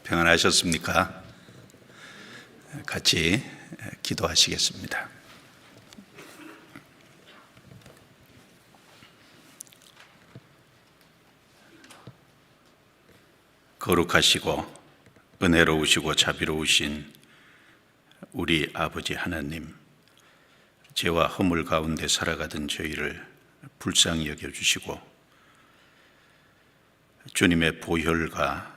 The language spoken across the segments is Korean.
평안하셨습니까? 같이 기도하시겠습니다. 거룩하시고 은혜로우시고 자비로우신 우리 아버지 하나님, 죄와 허물 가운데 살아가던 저희를 불쌍히 여겨주시고 주님의 보혈과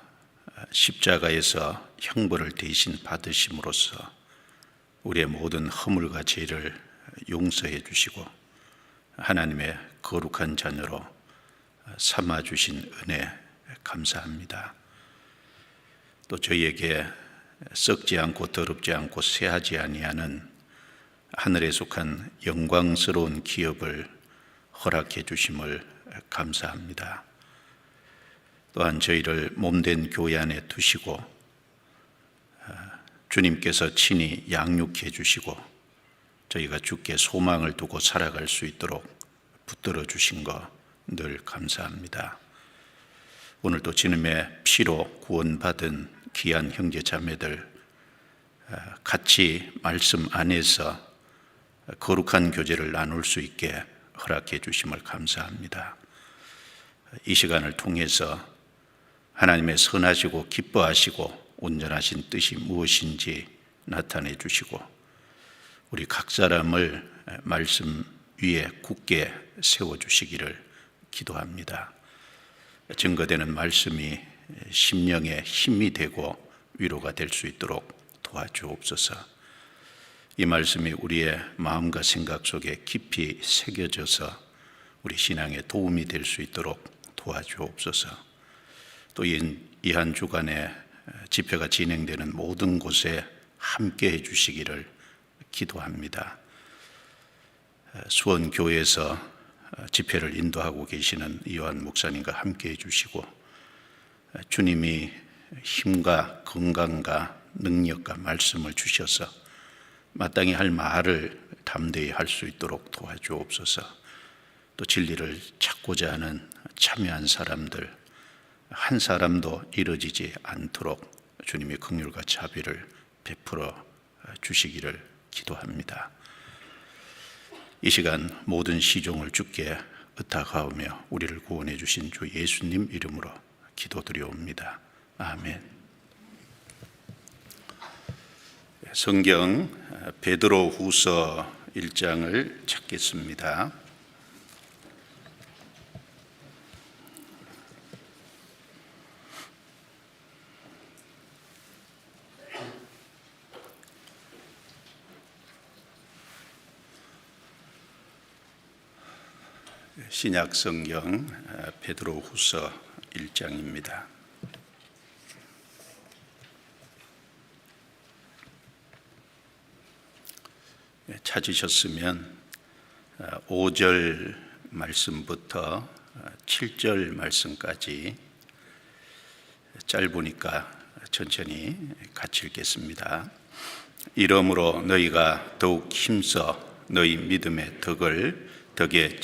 십자가에서 형벌을 대신 받으심으로써 우리의 모든 허물과 죄를 용서해 주시고 하나님의 거룩한 자녀로 삼아 주신 은혜 감사합니다. 또 저희에게 썩지 않고 더럽지 않고 쇠하지 아니하는 하늘에 속한 영광스러운 기업을 허락해 주심을 감사합니다. 또한 저희를 몸된 교회 안에 두시고 주님께서 친히 양육해 주시고 저희가 주께 소망을 두고 살아갈 수 있도록 붙들어 주신 것 늘 감사합니다. 오늘도 주님의 피로 구원받은 귀한 형제 자매들 같이 말씀 안에서 거룩한 교제를 나눌 수 있게 허락해 주심을 감사합니다. 이 시간을 통해서 하나님의 선하시고 기뻐하시고 온전하신 뜻이 무엇인지 나타내 주시고 우리 각 사람을 말씀 위에 굳게 세워주시기를 기도합니다. 증거되는 말씀이 심령에 힘이 되고 위로가 될 수 있도록 도와주옵소서. 이 말씀이 우리의 마음과 생각 속에 깊이 새겨져서 우리 신앙에 도움이 될 수 있도록 도와주옵소서. 또 이 한 주간에 집회가 진행되는 모든 곳에 함께 해주시기를 기도합니다. 수원교회에서 집회를 인도하고 계시는 이완 목사님과 함께 해주시고 주님이 힘과 건강과 능력과 말씀을 주셔서 마땅히 할 말을 담대히 할 수 있도록 도와주옵소서. 또 진리를 찾고자 하는 참여한 사람들 한 사람도 이뤄지지 않도록 주님의 긍휼과 자비를 베풀어 주시기를 기도합니다. 이 시간 모든 시종을 주께 의탁하오며 우리를 구원해 주신 주 예수님 이름으로 기도드리옵니다. 아멘. 성경 베드로후서 1장을 찾겠습니다. 신약 성경 베드로후서 1장입니다. 찾으셨으면 5절 말씀부터 7절 말씀까지 짧으니까 천천히 같이 읽겠습니다. 이러므로 너희가 더욱 힘써 너희 믿음의 덕의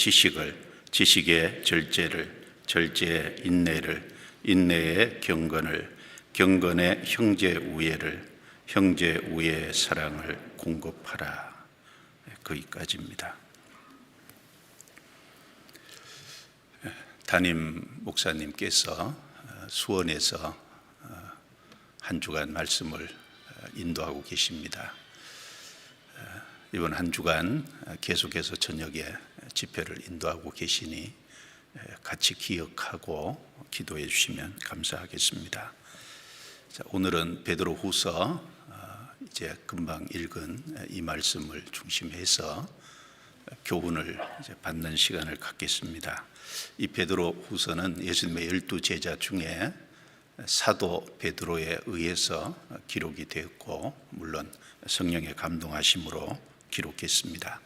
지식의 절제를, 절제의 인내를, 인내의 경건의 형제 우애를, 형제 우애의 사랑을 공급하라. 거기까지입니다. 담임 목사님께서 수원에서 한 주간 말씀을 인도하고 계십니다. 이번 한 주간 계속해서 저녁에 집회를 인도하고 계시니 같이 기억하고 기도해 주시면 감사하겠습니다. 자, 오늘은 베드로후서 이제 금방 읽은 이 말씀을 중심해서 교훈을 이제 받는 시간을 갖겠습니다. 이 베드로후서는 예수님의 12 제자 중에 사도 베드로에 의해서 기록이 되었고 물론 성령의 감동하심으로 기록했습니다.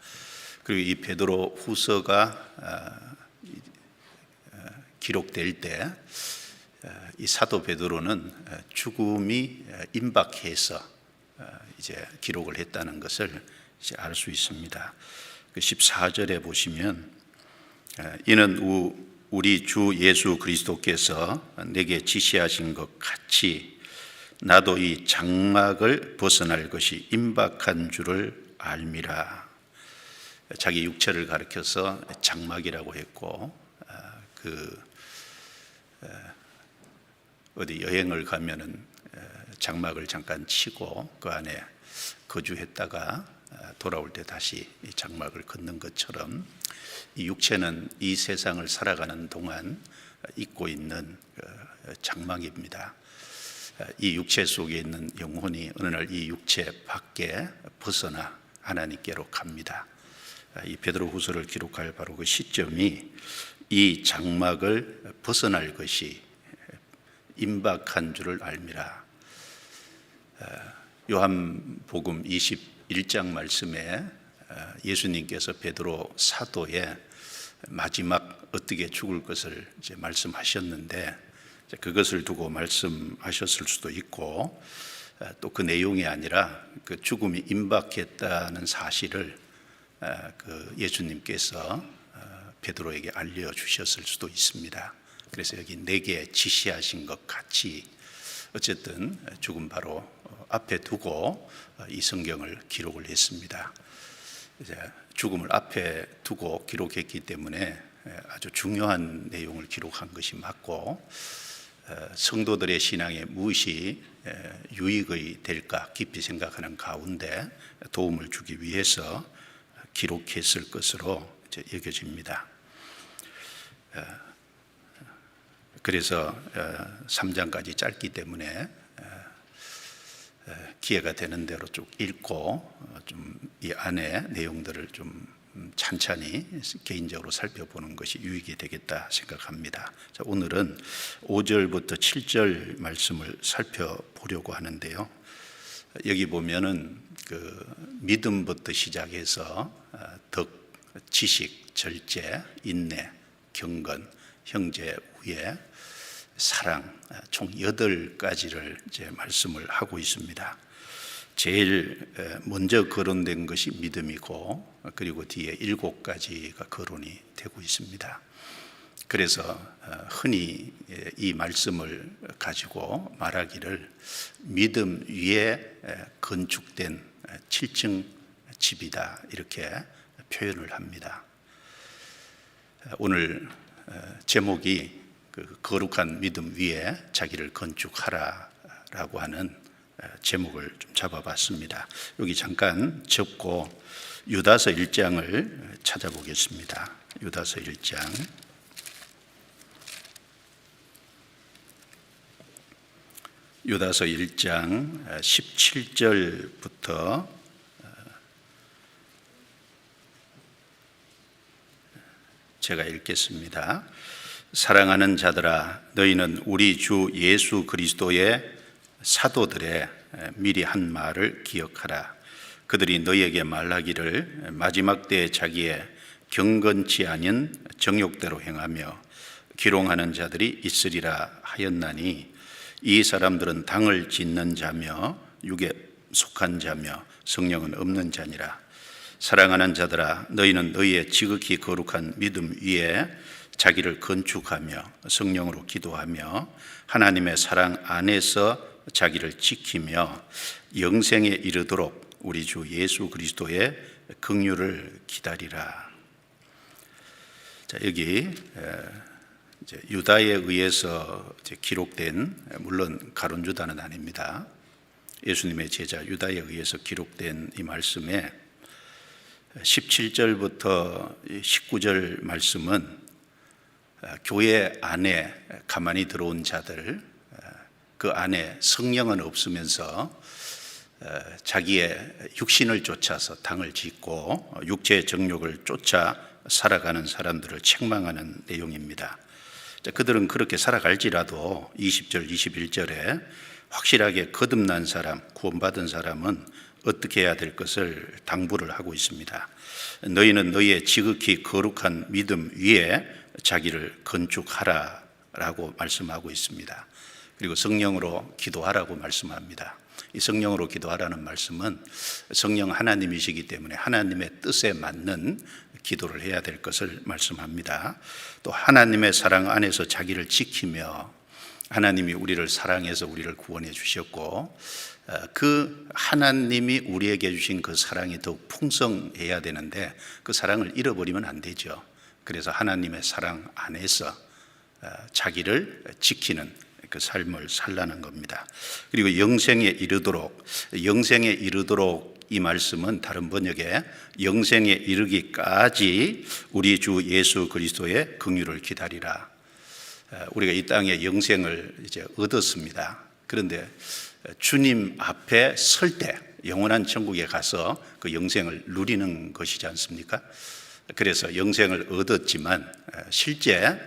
그리고 이 베드로후서가 기록될 때 이 사도 베드로는 죽음이 임박해서 이제 기록을 했다는 것을 이제 알 수 있습니다. 그 14절에 보시면 이는 우리 주 예수 그리스도께서 내게 지시하신 것 같이 나도 이 장막을 벗어날 것이 임박한 줄을 알미라. 자기 육체를 가리켜서 장막이라고 했고, 어디 여행을 가면은 장막을 잠깐 치고 그 안에 거주했다가 돌아올 때 다시 이 장막을 걷는 것처럼 이 육체는 이 세상을 살아가는 동안 입고 있는 장막입니다. 이 육체 속에 있는 영혼이 어느 날 이 육체 밖에 벗어나 하나님께로 갑니다. 이 베드로후서를 기록할 바로 그 시점이 이 장막을 벗어날 것이 임박한 줄을 알미라. 요한복음 21장 말씀에 예수님께서 베드로 사도의 마지막 어떻게 죽을 것을 이제 말씀하셨는데, 그것을 두고 말씀하셨을 수도 있고, 또 그 내용이 아니라 그 죽음이 임박했다는 사실을 그 예수님께서 베드로에게 알려주셨을 수도 있습니다. 그래서 여기 내게 지시하신 것 같이 어쨌든 죽음 바로 앞에 두고 이 성경을 기록을 했습니다. 이제 죽음을 앞에 두고 기록했기 때문에 아주 중요한 내용을 기록한 것이 맞고, 성도들의 신앙에 무엇이 유익이 될까 깊이 생각하는 가운데 도움을 주기 위해서 기록했을 것으로 여겨집니다. 그래서 3장까지 짧기 때문에 기회가 되는 대로 쭉 읽고 좀 이 안에 내용들을 좀 찬찬히 개인적으로 살펴보는 것이 유익이 되겠다 생각합니다. 자, 오늘은 5절부터 7절 말씀을 살펴보려고 하는데요. 여기 보면은 그 믿음부터 시작해서 덕, 지식, 절제, 인내, 경건, 형제, 우애, 사랑, 총 8가지를 이제 말씀을 하고 있습니다. 제일 먼저 거론된 것이 믿음이고, 그리고 뒤에 7가지가 거론이 되고 있습니다. 그래서 흔히 이 말씀을 가지고 말하기를 믿음 위에 건축된 7층 집이다, 이렇게 표현을 합니다. 오늘 제목이 그 거룩한 믿음 위에 자기를 건축하라라고 하는 제목을 좀 잡아봤습니다. 여기 잠깐 접고 유다서 1장을 찾아보겠습니다. 유다서 1장. 유다서 1장 17절부터 제가 읽겠습니다. 사랑하는 자들아, 너희는 우리 주 예수 그리스도의 사도들의 미리 한 말을 기억하라. 그들이 너희에게 말하기를 마지막 때에 자기의 경건치 아닌 정욕대로 행하며 기롱하는 자들이 있으리라 하였나니, 이 사람들은 당을 짓는 자며 육에 속한 자며 성령은 없는 자니라. 사랑하는 자들아, 너희는 너희의 지극히 거룩한 믿음 위에 자기를 건축하며 성령으로 기도하며 하나님의 사랑 안에서 자기를 지키며 영생에 이르도록 우리 주 예수 그리스도의 긍휼을 기다리라. 자, 여기 이제 유다에 의해서 기록된, 물론 가룟 유다는 아닙니다. 예수님의 제자 유다에 의해서 기록된 이 말씀에 17절부터 19절 말씀은 교회 안에 가만히 들어온 자들, 그 안에 성령은 없으면서 자기의 육신을 쫓아서 당을 짓고 육체의 정욕을 쫓아 살아가는 사람들을 책망하는 내용입니다. 그들은 그렇게 살아갈지라도 20절, 21절에 확실하게 거듭난 사람, 구원받은 사람은 어떻게 해야 될 것을 당부를 하고 있습니다. 너희는 너희의 지극히 거룩한 믿음 위에 자기를 건축하라라고 말씀하고 있습니다. 그리고 성령으로 기도하라고 말씀합니다. 이 성령으로 기도하라는 말씀은 성령 하나님이시기 때문에 하나님의 뜻에 맞는 기도를 해야 될 것을 말씀합니다. 또 하나님의 사랑 안에서 자기를 지키며 하나님이 우리를 사랑해서 우리를 구원해 주셨고 그 하나님이 우리에게 주신 그 사랑이 더욱 풍성해야 되는데 그 사랑을 잃어버리면 안 되죠. 그래서 하나님의 사랑 안에서 자기를 지키는 그 삶을 살라는 겁니다. 그리고 영생에 이르도록 이 말씀은 다른 번역에 영생에 이르기까지 우리 주 예수 그리스도의 긍휼을 기다리라. 우리가 이 땅에 영생을 이제 얻었습니다. 그런데 주님 앞에 설 때 영원한 천국에 가서 그 영생을 누리는 것이지 않습니까? 그래서 영생을 얻었지만 실제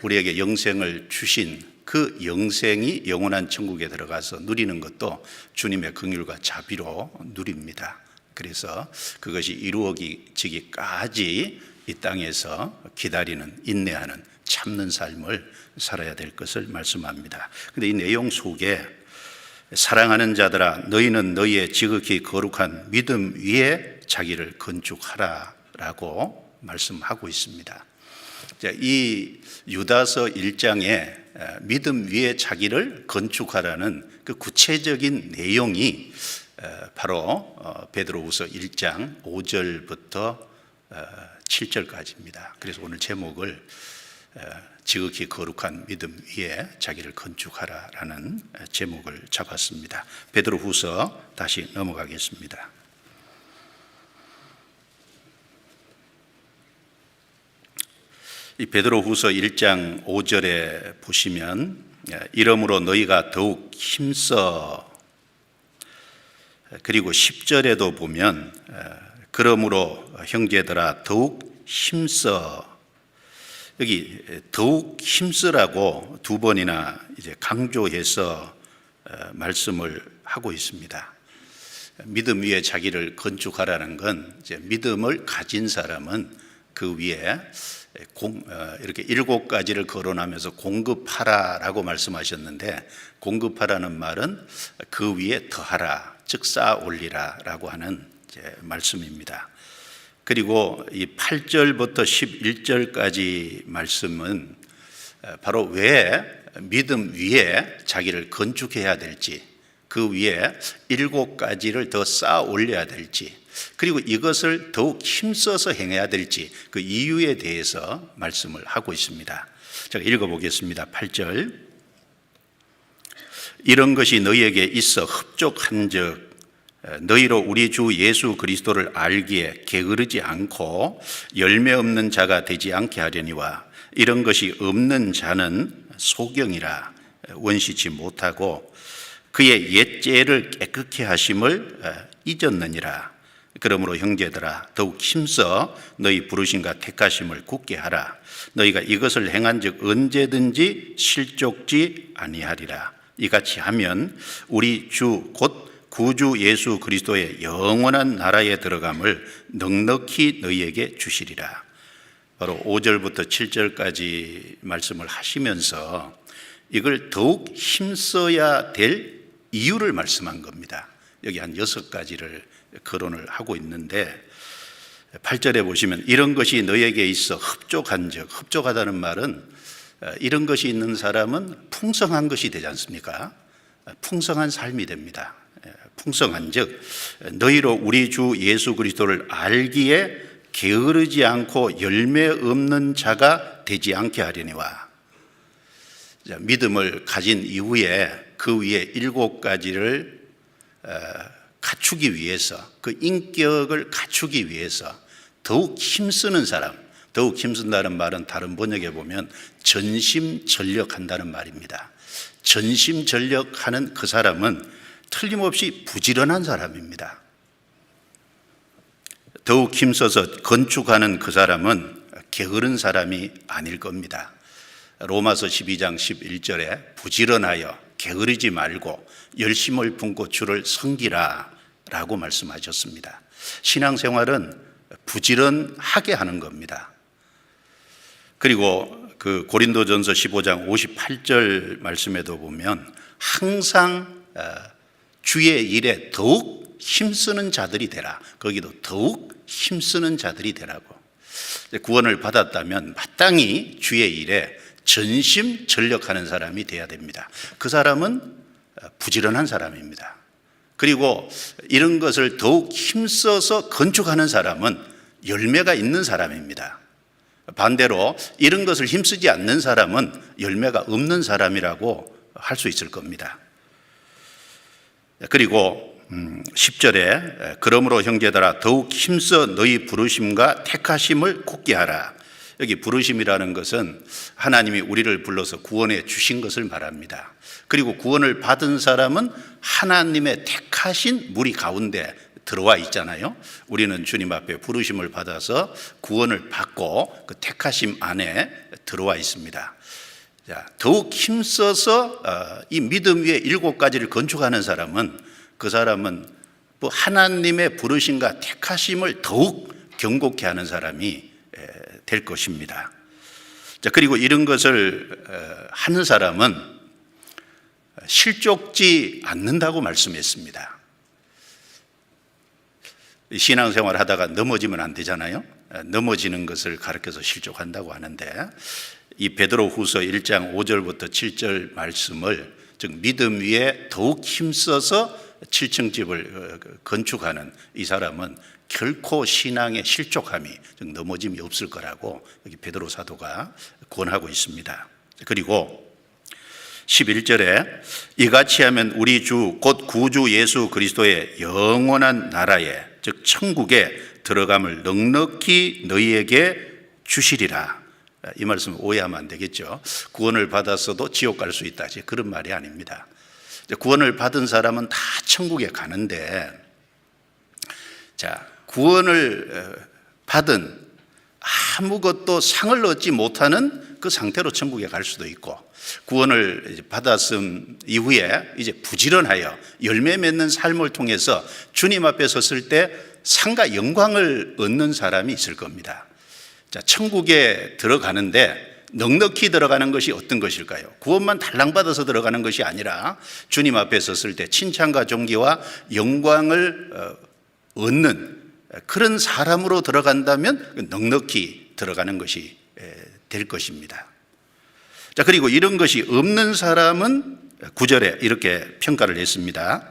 우리에게 영생을 주신 그 영생이 영원한 천국에 들어가서 누리는 것도 주님의 긍휼과 자비로 누립니다. 그래서 그것이 이루어지기까지 이 땅에서 기다리는, 인내하는, 참는 삶을 살아야 될 것을 말씀합니다. 그런데 이 내용 속에 사랑하는 자들아 너희는 너희의 지극히 거룩한 믿음 위에 자기를 건축하라 라고 말씀하고 있습니다. 이 유다서 1장에 믿음 위에 자기를 건축하라는 그 구체적인 내용이 바로 베드로후서 1장 5절부터 7절까지입니다. 그래서 오늘 제목을 지극히 거룩한 믿음 위에 자기를 건축하라라는 제목을 잡았습니다. 베드로후서 다시 넘어가겠습니다. 이 베드로후서 1장 5절에 보시면 이러므로 너희가 더욱 힘써, 그리고 10절에도 보면 그러므로 형제들아 더욱 힘써, 여기 더욱 힘쓰라고 두 번이나 이제 강조해서 말씀을 하고 있습니다. 믿음 위에 자기를 건축하라는 건 이제 믿음을 가진 사람은 그 위에 이렇게 7가지를 거론하면서 공급하라라고 말씀하셨는데, 공급하라는 말은 그 위에 더하라, 즉 쌓아 올리라라고 하는 말씀입니다. 그리고 이 8절부터 11절까지 말씀은 바로 왜 믿음 위에 자기를 건축해야 될지, 그 위에 7가지를 더 쌓아 올려야 될지, 그리고 이것을 더욱 힘써서 행해야 될지 그 이유에 대해서 말씀을 하고 있습니다. 제가 읽어보겠습니다. 8절. 이런 것이 너희에게 있어 흡족한즉 너희로 우리 주 예수 그리스도를 알기에 게으르지 않고 열매 없는 자가 되지 않게 하려니와, 이런 것이 없는 자는 소경이라 원시치 못하고 그의 옛죄를 깨끗게 하심을 잊었느니라. 그러므로 형제들아 더욱 힘써 너희 부르심과 택하심을 굳게 하라. 너희가 이것을 행한즉 언제든지 실족지 아니하리라. 이같이 하면 우리 주 곧 구주 예수 그리스도의 영원한 나라에 들어감을 넉넉히 너희에게 주시리라. 바로 5절부터 7절까지 말씀을 하시면서 이걸 더욱 힘써야 될 이유를 말씀한 겁니다. 여기 한 6가지를 거론을 하고 있는데, 8절에 보시면 이런 것이 너희에게 있어 흡족한즉, 흡족하다는 말은 이런 것이 있는 사람은 풍성한 것이 되지 않습니까? 풍성한 삶이 됩니다. 풍성한즉 너희로 우리 주 예수 그리스도를 알기에 게으르지 않고 열매 없는 자가 되지 않게 하려니와. 믿음을 가진 이후에 그 위에 7가지를 갖추기 위해서, 그 인격을 갖추기 위해서 더욱 힘쓰는 사람, 더욱 힘쓴다는 말은 다른 번역에 보면 전심전력한다는 말입니다. 전심전력하는 그 사람은 틀림없이 부지런한 사람입니다. 더욱 힘써서 건축하는 그 사람은 게으른 사람이 아닐 겁니다. 로마서 12장 11절에 부지런하여 게으르지 말고 열심을 품고 주를 섬기라 라고 말씀하셨습니다. 신앙생활은 부지런하게 하는 겁니다. 그리고 그 고린도전서 15장 58절 말씀에도 보면 항상 주의 일에 더욱 힘쓰는 자들이 되라. 거기도 더욱 힘쓰는 자들이 되라고. 구원을 받았다면 마땅히 주의 일에 전심전력하는 사람이 돼야 됩니다. 그 사람은 부지런한 사람입니다. 그리고 이런 것을 더욱 힘써서 건축하는 사람은 열매가 있는 사람입니다. 반대로 이런 것을 힘쓰지 않는 사람은 열매가 없는 사람이라고 할 수 있을 겁니다. 그리고 10절에 그러므로 형제들아 더욱 힘써 너희 부르심과 택하심을 굳게 하라. 여기 부르심이라는 것은 하나님이 우리를 불러서 구원해 주신 것을 말합니다. 그리고 구원을 받은 사람은 하나님의 택하신 무리 가운데 들어와 있잖아요. 우리는 주님 앞에 부르심을 받아서 구원을 받고 그 택하심 안에 들어와 있습니다. 자, 더욱 힘써서 이 믿음 위에 7가지를 건축하는 사람은 그 사람은 하나님의 부르심과 택하심을 더욱 견고케 하는 사람이 될 것입니다. 자, 그리고 이런 것을 하는 사람은 실족지 않는다고 말씀했습니다. 신앙생활 하다가 넘어지면 안 되잖아요. 넘어지는 것을 가르쳐서 실족한다고 하는데 이 베드로후서 1장 5절부터 7절 말씀을 즉 믿음 위에 더욱 힘써서 7층 집을 건축하는 이 사람은 결코 신앙의 실족함이 즉 넘어짐이 없을 거라고 여기 베드로 사도가 권하고 있습니다. 그리고 11절에 이같이 하면 우리 주 곧 구주 예수 그리스도의 영원한 나라에 즉 천국에 들어감을 넉넉히 너희에게 주시리라. 이 말씀 오해하면 안 되겠죠. 구원을 받았어도 지옥 갈 수 있다, 그런 말이 아닙니다. 구원을 받은 사람은 다 천국에 가는데, 자, 구원을 받은 아무것도 상을 얻지 못하는 그 상태로 천국에 갈 수도 있고, 구원을 받았음 이후에 이제 부지런하여 열매 맺는 삶을 통해서 주님 앞에 섰을 때 상과 영광을 얻는 사람이 있을 겁니다. 자, 천국에 들어가는데 넉넉히 들어가는 것이 어떤 것일까요? 구원만 달랑받아서 들어가는 것이 아니라 주님 앞에 섰을 때 칭찬과 존귀와 영광을 얻는 그런 사람으로 들어간다면 넉넉히 들어가는 것이 될 것입니다. 자, 그리고 이런 것이 없는 사람은 9절에 이렇게 평가를 했습니다.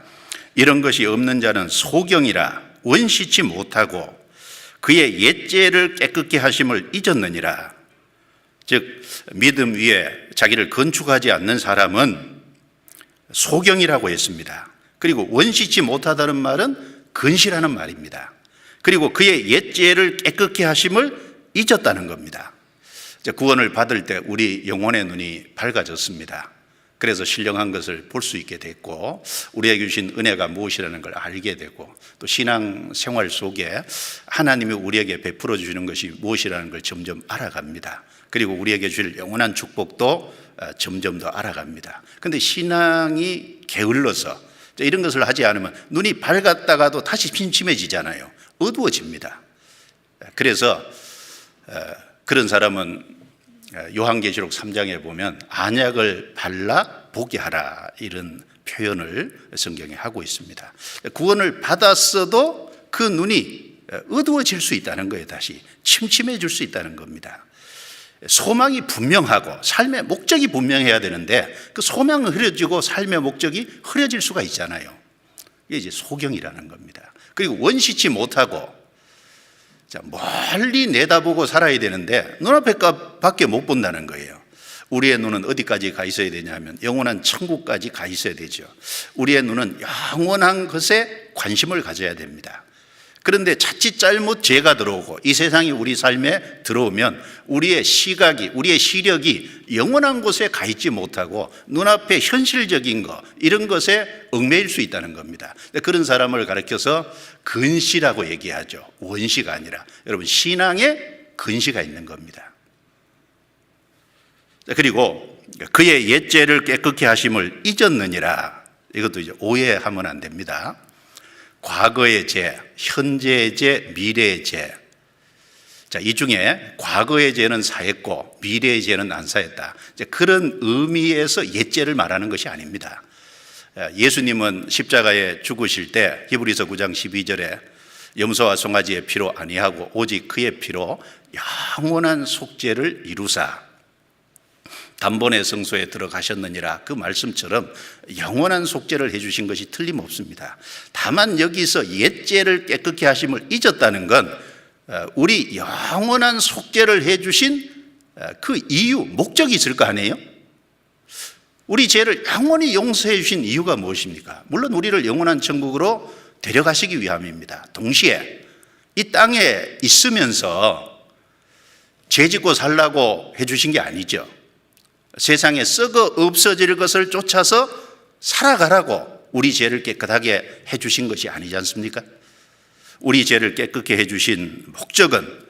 이런 것이 없는 자는 소경이라 원시치 못하고 그의 옛죄를 깨끗게 하심을 잊었느니라. 즉 믿음 위에 자기를 건축하지 않는 사람은 소경이라고 했습니다. 그리고 원시치 못하다는 말은 근시라는 말입니다. 그리고 그의 옛죄를 깨끗게 하심을 잊었다는 겁니다. 구원을 받을 때 우리 영혼의 눈이 밝아졌습니다. 그래서 신령한 것을 볼 수 있게 됐고 우리에게 주신 은혜가 무엇이라는 걸 알게 되고 또 신앙 생활 속에 하나님이 우리에게 베풀어 주시는 것이 무엇이라는 걸 점점 알아갑니다. 그리고 우리에게 주실 영원한 축복도 점점 더 알아갑니다. 그런데 신앙이 게을러서 이런 것을 하지 않으면 눈이 밝았다가도 다시 침침해지잖아요. 어두워집니다. 그래서 그런 사람은 요한계시록 3장에 보면 안약을 발라 보게 하라 이런 표현을 성경에 하고 있습니다. 구원을 받았어도 그 눈이 어두워질 수 있다는 거예요. 다시 침침해질 수 있다는 겁니다. 소망이 분명하고 삶의 목적이 분명해야 되는데 그 소망은 흐려지고 삶의 목적이 흐려질 수가 있잖아요. 이게 이제 소경이라는 겁니다. 그리고 원시치 못하고 자, 멀리 내다보고 살아야 되는데 눈앞에 밖에 못 본다는 거예요. 우리의 눈은 어디까지 가 있어야 되냐면 영원한 천국까지 가 있어야 되죠. 우리의 눈은 영원한 것에 관심을 가져야 됩니다. 그런데 자칫 잘못 죄가 들어오고 이 세상이 우리 삶에 들어오면 우리의 시각이, 우리의 시력이 영원한 곳에 가 있지 못하고 눈앞에 현실적인 거 이런 것에 얽매일 수 있다는 겁니다. 그런 사람을 가르쳐서 근시라고 얘기하죠. 원시가 아니라. 여러분 신앙에 근시가 있는 겁니다. 그리고 그의 옛죄를 깨끗게 하심을 잊었느니라. 이것도 이제 오해하면 안 됩니다. 과거의 죄, 현재의 죄, 미래의 죄. 자, 이 중에 과거의 죄는 사했고 미래의 죄는 안 사했다. 이제 그런 의미에서 옛죄를 말하는 것이 아닙니다. 예수님은 십자가에 죽으실 때 히브리서 9장 12절에 염소와 송아지의 피로 아니하고 오직 그의 피로 영원한 속죄를 이루사 단번에 성소에 들어가셨느니라 그 말씀처럼 영원한 속죄를 해주신 것이 틀림없습니다. 다만 여기서 옛죄를 깨끗게 하심을 잊었다는 건 우리 영원한 속죄를 해주신 그 이유, 목적이 있을 거 아니에요? 우리 죄를 영원히 용서해 주신 이유가 무엇입니까? 물론 우리를 영원한 천국으로 데려가시기 위함입니다. 동시에 이 땅에 있으면서 죄 짓고 살라고 해주신 게 아니죠. 세상에 썩어 없어질 것을 쫓아서 살아가라고 우리 죄를 깨끗하게 해주신 것이 아니지 않습니까? 우리 죄를 깨끗게 해주신 목적은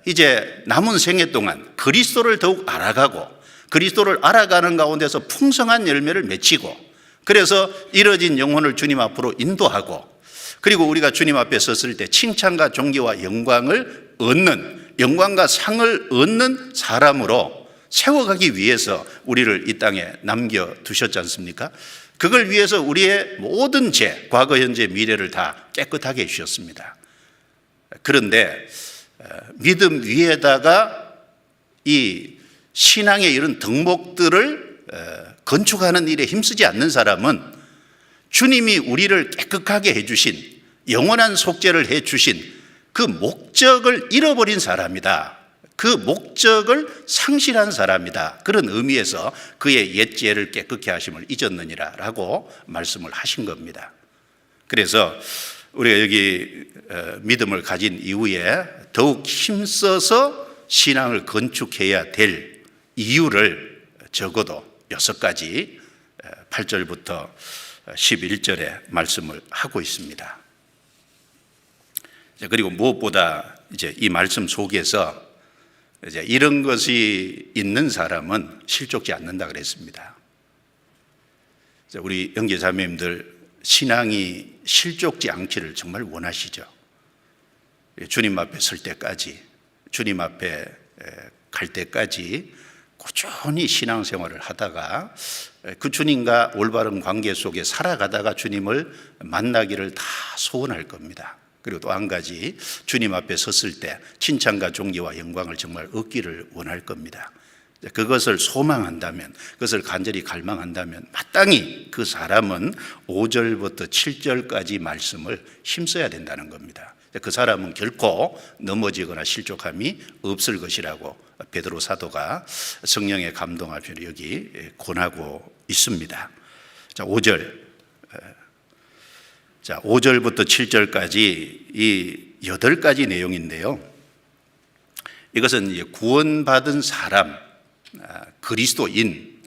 이제 남은 생애 동안 그리스도를 더욱 알아가고 그리스도를 알아가는 가운데서 풍성한 열매를 맺히고 그래서 이뤄진 영혼을 주님 앞으로 인도하고 그리고 우리가 주님 앞에 섰을 때 칭찬과 존귀와 영광을 얻는 영광과 상을 얻는 사람으로 세워가기 위해서 우리를 이 땅에 남겨두셨지 않습니까? 그걸 위해서 우리의 모든 죄, 과거, 현재, 미래를 다 깨끗하게 해주셨습니다. 그런데 믿음 위에다가 이 신앙의 이런 덕목들을 건축하는 일에 힘쓰지 않는 사람은 주님이 우리를 깨끗하게 해주신 영원한 속죄를 해주신 그 목적을 잃어버린 사람이다. 그 목적을 상실한 사람이다. 그런 의미에서 그의 옛 죄를 깨끗게 하심을 잊었느니라 라고 말씀을 하신 겁니다. 그래서 우리가 여기 믿음을 가진 이후에 더욱 힘써서 신앙을 건축해야 될 이유를 적어도 6가지 8절부터 11절에 말씀을 하고 있습니다. 그리고 무엇보다 이제 이 말씀 속에서 이제 이런 것이 있는 사람은 실족지 않는다 그랬습니다. 우리 형제자매님들 신앙이 실족지 않기를 정말 원하시죠. 주님 앞에 설 때까지, 주님 앞에 갈 때까지 꾸준히 신앙생활을 하다가 그 주님과 올바른 관계 속에 살아가다가 주님을 만나기를 다 소원할 겁니다. 그리고 또 한 가지, 주님 앞에 섰을 때 칭찬과 존귀와 영광을 정말 얻기를 원할 겁니다. 그것을 소망한다면, 그것을 간절히 갈망한다면 마땅히 그 사람은 5절부터 7절까지 말씀을 힘써야 된다는 겁니다. 그 사람은 결코 넘어지거나 실족함이 없을 것이라고 베드로 사도가 성령의 감동 앞에 여기 권하고 있습니다. 자, 5절부터 7절까지 이 8가지 내용인데요. 이것은 이제 구원받은 사람, 그리스도인,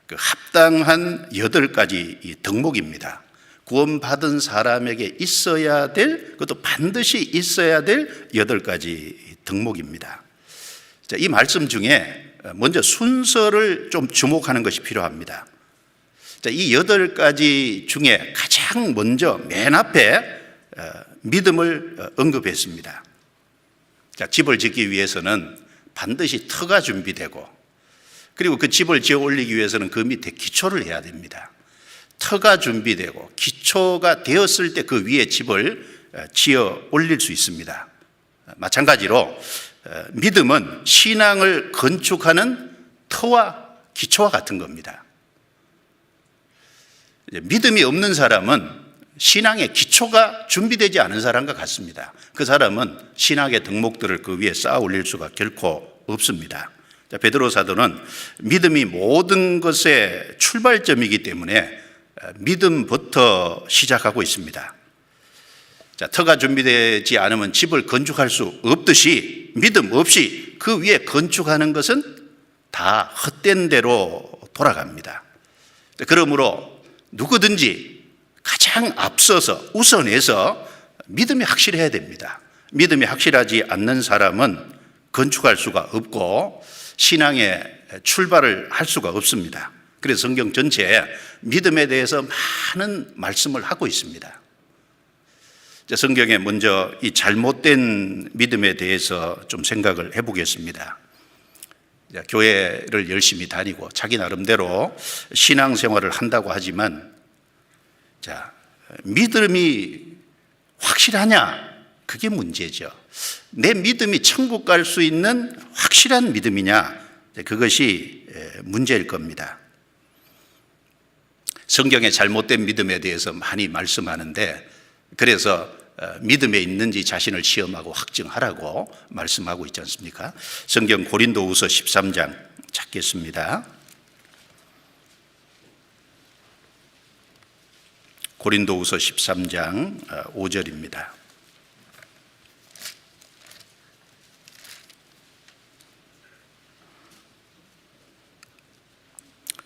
그 합당한 8가지 이 덕목입니다. 구원받은 사람에게 있어야 될, 그것도 반드시 있어야 될 8가지 덕목입니다. 자, 이 말씀 중에 먼저 순서를 좀 주목하는 것이 필요합니다. 자, 이 8가지 중에 가장 먼저 맨 앞에 믿음을 언급했습니다. 자, 집을 짓기 위해서는 반드시 터가 준비되고 그리고 그 집을 지어 올리기 위해서는 그 밑에 기초를 해야 됩니다. 터가 준비되고 기초가 되었을 때 그 위에 집을 지어 올릴 수 있습니다. 마찬가지로 믿음은 신앙을 건축하는 터와 기초와 같은 겁니다. 믿음이 없는 사람은 신앙의 기초가 준비되지 않은 사람과 같습니다. 그 사람은 신학의 덕목들을 그 위에 쌓아 올릴 수가 결코 없습니다. 베드로 사도는 믿음이 모든 것의 출발점이기 때문에 믿음부터 시작하고 있습니다. 자, 터가 준비되지 않으면 집을 건축할 수 없듯이 믿음 없이 그 위에 건축하는 것은 다 헛된 대로 돌아갑니다. 그러므로 누구든지 가장 앞서서 우선해서 믿음이 확실해야 됩니다. 믿음이 확실하지 않는 사람은 건축할 수가 없고 신앙의 출발을 할 수가 없습니다. 그래서 성경 전체에 믿음에 대해서 많은 말씀을 하고 있습니다. 성경에 먼저 이 잘못된 믿음에 대해서 좀 생각을 해보겠습니다. 교회를 열심히 다니고 자기 나름대로 신앙생활을 한다고 하지만 믿음이 확실하냐? 그게 문제죠. 내 믿음이 천국 갈 수 있는 확실한 믿음이냐? 그것이 문제일 겁니다. 성경의 잘못된 믿음에 대해서 많이 말씀하는데, 그래서 믿음에 있는지 자신을 시험하고 확증하라고 말씀하고 있지 않습니까? 성경 고린도후서 13장 찾겠습니다. 고린도후서 13장 5절입니다.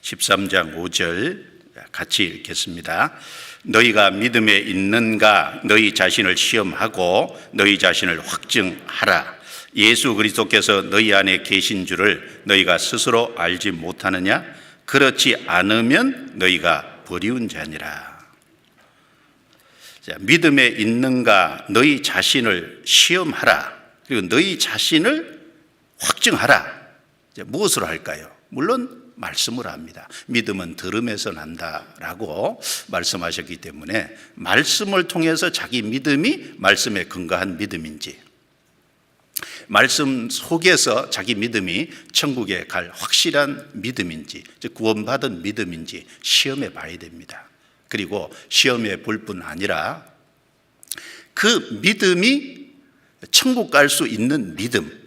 13장 5절 같이 읽겠습니다. 너희가 믿음에 있는가 너희 자신을 시험하고 너희 자신을 확증하라. 예수 그리스도께서 너희 안에 계신 줄을 너희가 스스로 알지 못하느냐? 그렇지 않으면 너희가 버리운 자니라. 자, 믿음에 있는가 너희 자신을 시험하라. 그리고 너희 자신을 확증하라. 무엇으로 할까요? 물론 말씀으로 합니다. 믿음은 들음에서 난다라고 말씀하셨기 때문에 말씀을 통해서 자기 믿음이 말씀에 근거한 믿음인지, 말씀 속에서 자기 믿음이 천국에 갈 확실한 믿음인지, 즉 구원받은 믿음인지 시험해 봐야 됩니다. 그리고 시험해 볼 뿐 아니라 그 믿음이 천국 갈 수 있는 믿음,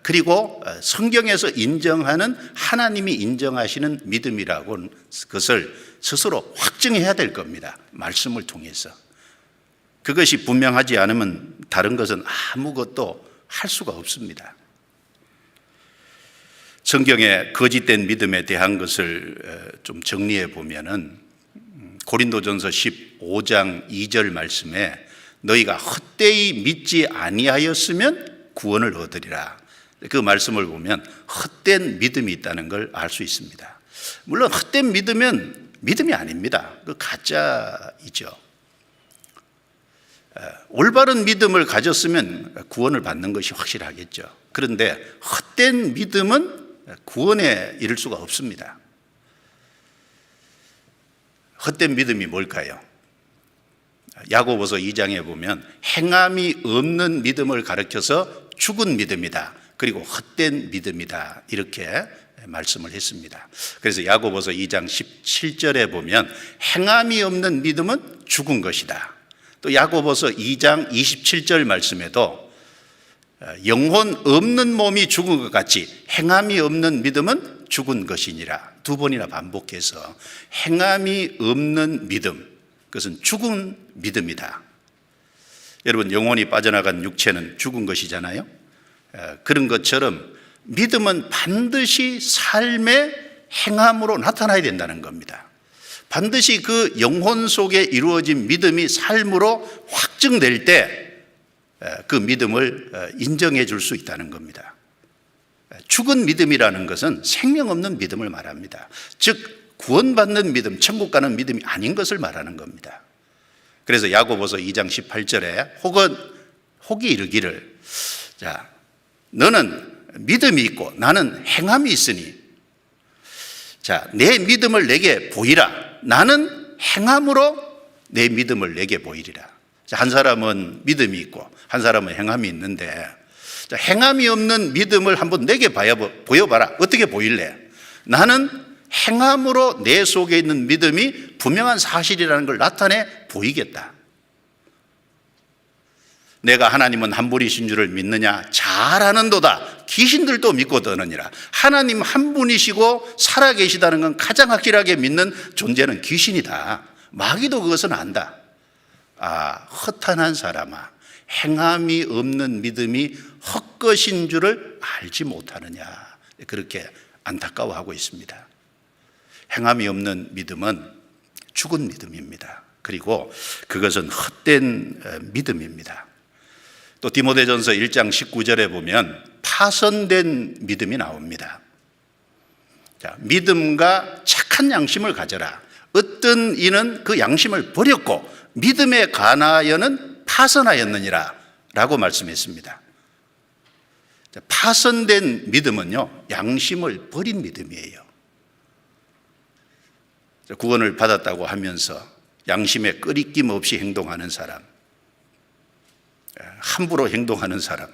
그리고 성경에서 인정하는 하나님이 인정하시는 믿음이라고 그것을 스스로 확증해야 될 겁니다. 말씀을 통해서. 그것이 분명하지 않으면 다른 것은 아무것도 할 수가 없습니다. 성경의 거짓된 믿음에 대한 것을 좀 정리해 보면은 고린도전서 15장 2절 말씀에 너희가 헛되이 믿지 아니하였으면 구원을 얻으리라. 그 말씀을 보면 헛된 믿음이 있다는 걸 알 수 있습니다. 물론 헛된 믿으면 믿음이 아닙니다. 그 가짜이죠. 올바른 믿음을 가졌으면 구원을 받는 것이 확실하겠죠. 그런데 헛된 믿음은 구원에 이를 수가 없습니다. 헛된 믿음이 뭘까요? 야고보서 2장에 보면 행함이 없는 믿음을 가르쳐서 죽은 믿음이다. 그리고 헛된 믿음이다. 이렇게 말씀을 했습니다. 그래서 야고보서 2장 17절에 보면 행함이 없는 믿음은 죽은 것이다. 또 야고보서 2장 27절 말씀에도 영혼 없는 몸이 죽은 것 같이 행함이 없는 믿음은 죽은 것이니라. 두 번이나 반복해서 행함이 없는 믿음, 그것은 죽은 믿음이다. 여러분, 영혼이 빠져나간 육체는 죽은 것이잖아요. 그런 것처럼 믿음은 반드시 삶의 행함으로 나타나야 된다는 겁니다. 반드시 그 영혼 속에 이루어진 믿음이 삶으로 확증될 때 그 믿음을 인정해 줄 수 있다는 겁니다. 죽은 믿음이라는 것은 생명 없는 믿음을 말합니다. 즉 구원받는 믿음, 천국 가는 믿음이 아닌 것을 말하는 겁니다. 그래서 야고보서 2장 18절에 혹이 이르기를, 자, 너는 믿음이 있고 나는 행함이 있으니, 자, 내 믿음을 내게 보이라. 나는 행함으로 내 믿음을 내게 보이리라. 자, 한 사람은 믿음이 있고 한 사람은 행함이 있는데, 자, 행함이 없는 믿음을 한번 내게 보여봐라. 어떻게 보일래? 나는 행함으로 내 속에 있는 믿음이 분명한 사실이라는 걸 나타내 보이겠다. 내가 하나님은 한 분이신 줄을 믿느냐? 잘 아는도다. 귀신들도 믿고 떠느니라. 하나님 한 분이시고 살아계시다는 건 가장 확실하게 믿는 존재는 귀신이다. 마귀도 그것은 안다. 아, 허탄한 사람아, 행함이 없는 믿음이 헛것인 줄을 알지 못하느냐. 그렇게 안타까워하고 있습니다. 행함이 없는 믿음은 죽은 믿음입니다. 그리고 그것은 헛된 믿음입니다. 또 디모데전서 1장 19절에 보면 파손된 믿음이 나옵니다. 자, 믿음과 착한 양심을 가져라. 어떤 이는 그 양심을 버렸고 믿음에 관하여는 파손하였느니라 라고 말씀했습니다. 자, 파손된 믿음은요, 양심을 버린 믿음이에요. 자, 구원을 받았다고 하면서 양심에 끄리낌 없이 행동하는 사람, 함부로 행동하는 사람,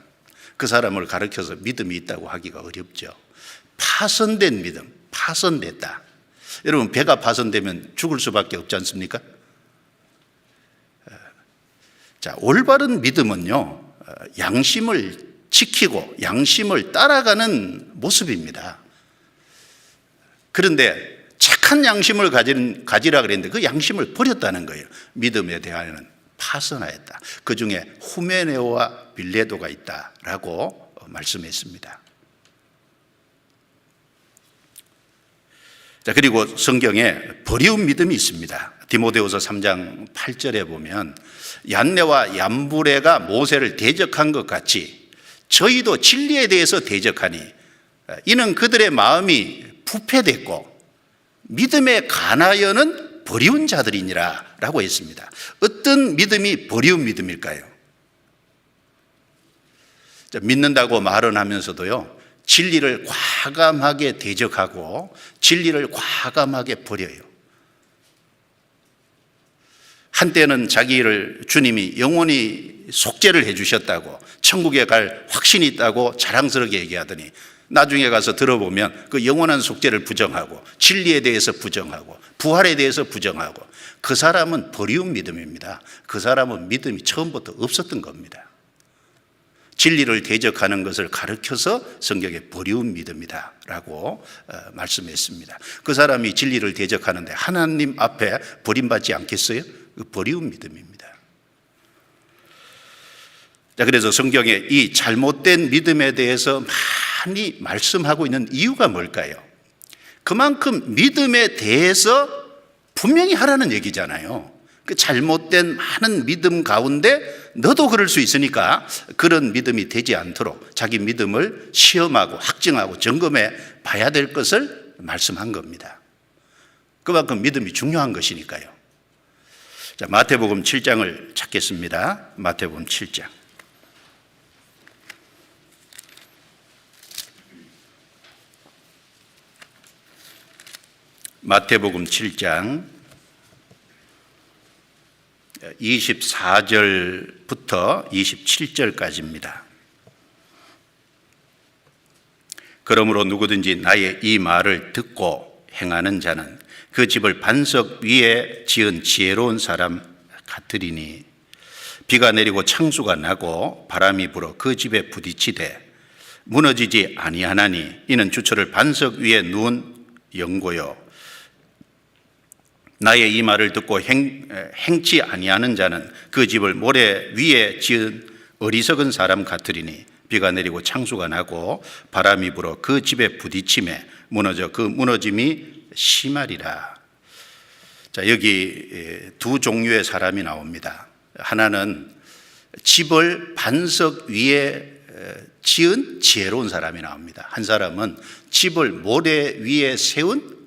그 사람을 가르쳐서 믿음이 있다고 하기가 어렵죠. 파손된 믿음, 파손됐다. 여러분, 배가 파손되면 죽을 수밖에 없지 않습니까? 자, 올바른 믿음은요, 양심을 지키고 양심을 따라가는 모습입니다. 그런데 착한 양심을 가지라 그랬는데 그 양심을 버렸다는 거예요. 믿음에 대하여는 파손하였다. 그 중에 후메네오와 빌레도가 있다라고 말씀했습니다. 자, 그리고 성경에 버리운 믿음이 있습니다. 디모데후서 3장 8절에 보면 얀네와 얀브레가 모세를 대적한 것 같이 저희도 진리에 대해서 대적하니 이는 그들의 마음이 부패됐고 믿음에 관하여는 버리운 자들이니라 라고 했습니다. 어떤 믿음이 버리운 믿음일까요? 자, 믿는다고 말은 하면서도요, 진리를 과감하게 대적하고 진리를 과감하게 버려요. 한때는 자기를 주님이 영원히 속죄를 해주셨다고, 천국에 갈 확신이 있다고 자랑스럽게 얘기하더니 나중에 가서 들어보면 그 영원한 속죄를 부정하고 진리에 대해서 부정하고 부활에 대해서 부정하고, 그 사람은 버리운 믿음입니다. 그 사람은 믿음이 처음부터 없었던 겁니다. 진리를 대적하는 것을 가르쳐서 성경에 버리운 믿음이다 라고 말씀했습니다. 그 사람이 진리를 대적하는데 하나님 앞에 버림받지 않겠어요? 그 버리운 믿음입니다. 자, 그래서 성경에 이 잘못된 믿음에 대해서 많이 말씀하고 있는 이유가 뭘까요? 그만큼 믿음에 대해서 분명히 하라는 얘기잖아요. 그 잘못된 많은 믿음 가운데 너도 그럴 수 있으니까 그런 믿음이 되지 않도록 자기 믿음을 시험하고 확증하고 점검해 봐야 될 것을 말씀한 겁니다. 그만큼 믿음이 중요한 것이니까요. 자, 마태복음 7장을 찾겠습니다. 마태복음 7장. 마태복음 7장 24절부터 27절까지입니다. 그러므로 누구든지 나의 이 말을 듣고 행하는 자는 그 집을 반석 위에 지은 지혜로운 사람 같으리니 비가 내리고 창수가 나고 바람이 불어 그 집에 부딪히되 무너지지 아니하나니 이는 주철을 반석 위에 누운 영고요. 나의 이 말을 듣고 행치 아니하는 자는 그 집을 모래 위에 지은 어리석은 사람 같으리니 비가 내리고 창수가 나고 바람이 불어 그 집에 부딪힘에 무너져 그 무너짐이 심하리라. 자, 여기 두 종류의 사람이 나옵니다. 하나는 집을 반석 위에 지은 지혜로운 사람이 나옵니다. 한 사람은 집을 모래 위에 세운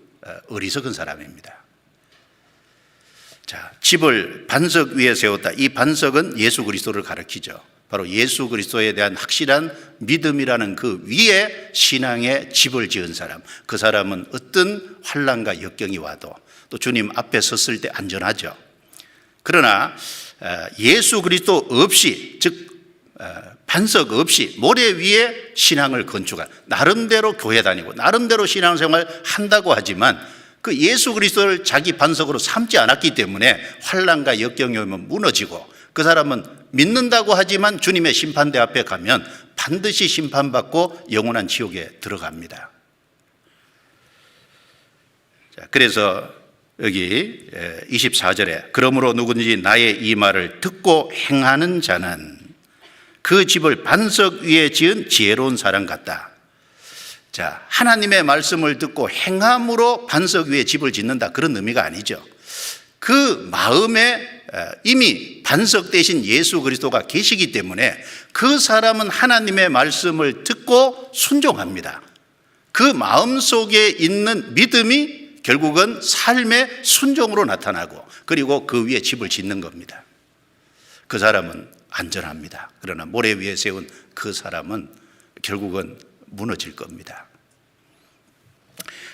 어리석은 사람입니다. 자, 집을 반석 위에 세웠다. 이 반석은 예수 그리스도를 가리키죠. 바로 예수 그리스도에 대한 확실한 믿음이라는 그 위에 신앙의 집을 지은 사람, 그 사람은 어떤 환난과 역경이 와도 또 주님 앞에 섰을 때 안전하죠. 그러나 예수 그리스도 없이, 즉 반석 없이 모래 위에 신앙을 건축한, 나름대로 교회 다니고 나름대로 신앙생활 한다고 하지만 그 예수 그리스도를 자기 반석으로 삼지 않았기 때문에 환난과 역경이 오면 무너지고, 그 사람은 믿는다고 하지만 주님의 심판대 앞에 가면 반드시 심판받고 영원한 지옥에 들어갑니다. 자, 그래서 여기 24절에 그러므로 누구든지 나의 이 말을 듣고 행하는 자는 그 집을 반석 위에 지은 지혜로운 사람 같다. 자, 하나님의 말씀을 듣고 행함으로 반석 위에 집을 짓는다, 그런 의미가 아니죠. 그 마음에 이미 반석 대신 예수 그리스도가 계시기 때문에 그 사람은 하나님의 말씀을 듣고 순종합니다. 그 마음 속에 있는 믿음이 결국은 삶의 순종으로 나타나고, 그리고 그 위에 집을 짓는 겁니다. 그 사람은 안전합니다. 그러나 모래 위에 세운 그 사람은 결국은 무너질 겁니다.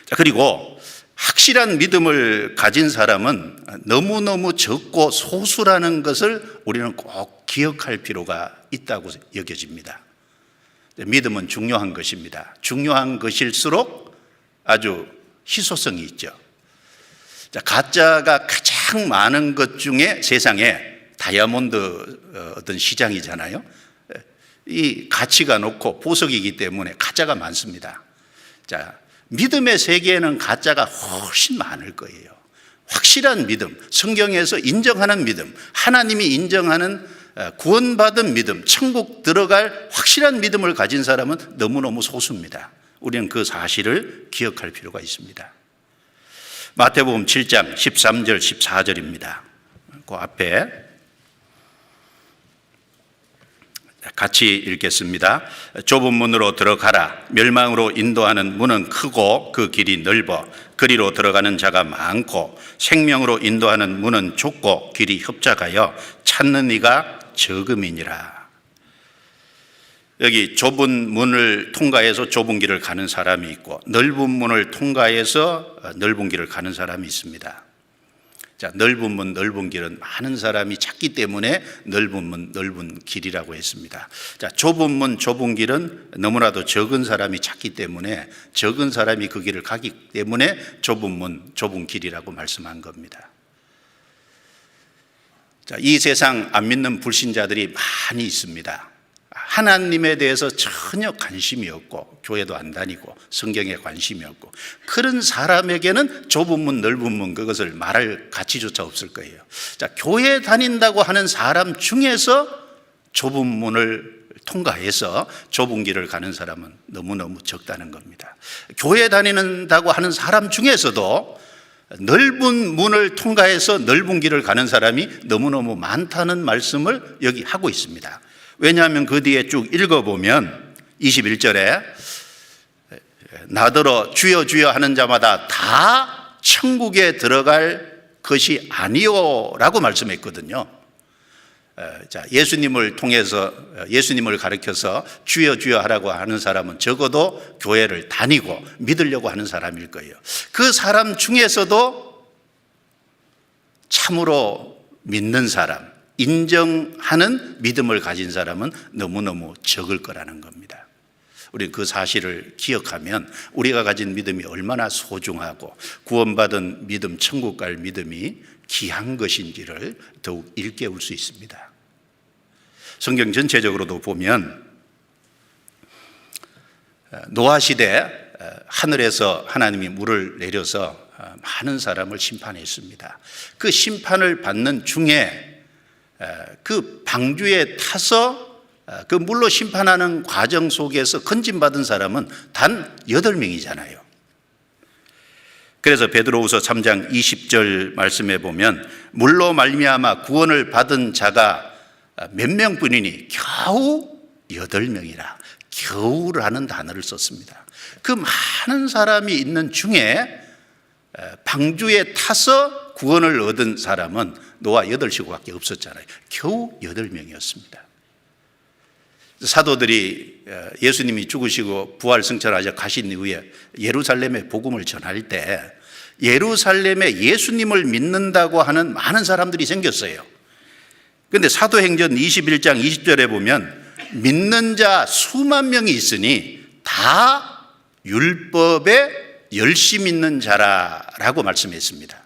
자, 그리고 확실한 믿음을 가진 사람은 너무너무 적고 소수라는 것을 우리는 꼭 기억할 필요가 있다고 여겨집니다. 믿음은 중요한 것입니다. 중요한 것일수록 아주 희소성이 있죠. 가짜가 가장 많은 것 중에 세상에 다이아몬드 어떤 시장이잖아요. 이 가치가 높고 보석이기 때문에 가짜가 많습니다. 자, 믿음의 세계에는 가짜가 훨씬 많을 거예요. 확실한 믿음, 성경에서 인정하는 믿음, 하나님이 인정하는 구원받은 믿음, 천국 들어갈 확실한 믿음을 가진 사람은 너무너무 소수입니다. 우리는 그 사실을 기억할 필요가 있습니다. 마태복음 7장 13절 14절입니다. 그 앞에 같이 읽겠습니다. 좁은 문으로 들어가라. 멸망으로 인도하는 문은 크고 그 길이 넓어 그리로 들어가는 자가 많고 생명으로 인도하는 문은 좁고 길이 협착하여 찾는 이가 적음이니라. 여기 좁은 문을 통과해서 좁은 길을 가는 사람이 있고 넓은 문을 통과해서 넓은 길을 가는 사람이 있습니다. 자, 넓은 문, 넓은 길은 많은 사람이 찾기 때문에 넓은 문, 넓은 길이라고 했습니다. 자, 좁은 문, 좁은 길은 너무나도 적은 사람이 찾기 때문에 적은 사람이 그 길을 가기 때문에 좁은 문, 좁은 길이라고 말씀한 겁니다. 자, 이 세상 안 믿는 불신자들이 많이 있습니다. 하나님에 대해서 전혀 관심이 없고 교회도 안 다니고 성경에 관심이 없고 그런 사람에게는 좁은 문 넓은 문 그것을 말할 가치조차 없을 거예요. 자, 교회 다닌다고 하는 사람 중에서 좁은 문을 통과해서 좁은 길을 가는 사람은 너무너무 적다는 겁니다. 교회 다닌다고 하는 사람 중에서도 넓은 문을 통과해서 넓은 길을 가는 사람이 너무너무 많다는 말씀을 여기 하고 있습니다. 왜냐하면 그 뒤에 쭉 읽어보면 21절에 나더러 주여 주여 하는 자마다 다 천국에 들어갈 것이 아니요 라고 말씀했거든요. 자, 예수님을 통해서 예수님을 가르쳐서 주여 주여 하라고 하는 사람은 적어도 교회를 다니고 믿으려고 하는 사람일 거예요. 그 사람 중에서도 참으로 믿는 사람, 인정하는 믿음을 가진 사람은 너무너무 적을 거라는 겁니다. 우리는 그 사실을 기억하면 우리가 가진 믿음이 얼마나 소중하고 구원받은 믿음, 천국 갈 믿음이 귀한 것인지를 더욱 일깨울 수 있습니다. 성경 전체적으로도 보면 노아 시대 하늘에서 하나님이 물을 내려서 많은 사람을 심판했습니다. 그 심판을 받는 중에 그 방주에 타서 그 물로 심판하는 과정 속에서 건진받은 사람은 단 8명이잖아요. 그래서 베드로후서 3장 20절 말씀에 보면 물로 말미암아 구원을 받은 자가 몇 명뿐이니 겨우 8명이라 겨우라는 단어를 썼습니다. 그 많은 사람이 있는 중에 방주에 타서 구원을 얻은 사람은 노아 8식구밖에 없었잖아요. 겨우 8명이었습니다. 사도들이 예수님이 죽으시고 부활 승천하셔 가신 이후에 예루살렘에 복음을 전할 때 예루살렘에 예수님을 믿는다고 하는 많은 사람들이 생겼어요. 그런데 사도행전 21장 20절에 보면 믿는 자 수만 명이 있으니 다 율법에 열심히 있는 자라라고 말씀했습니다.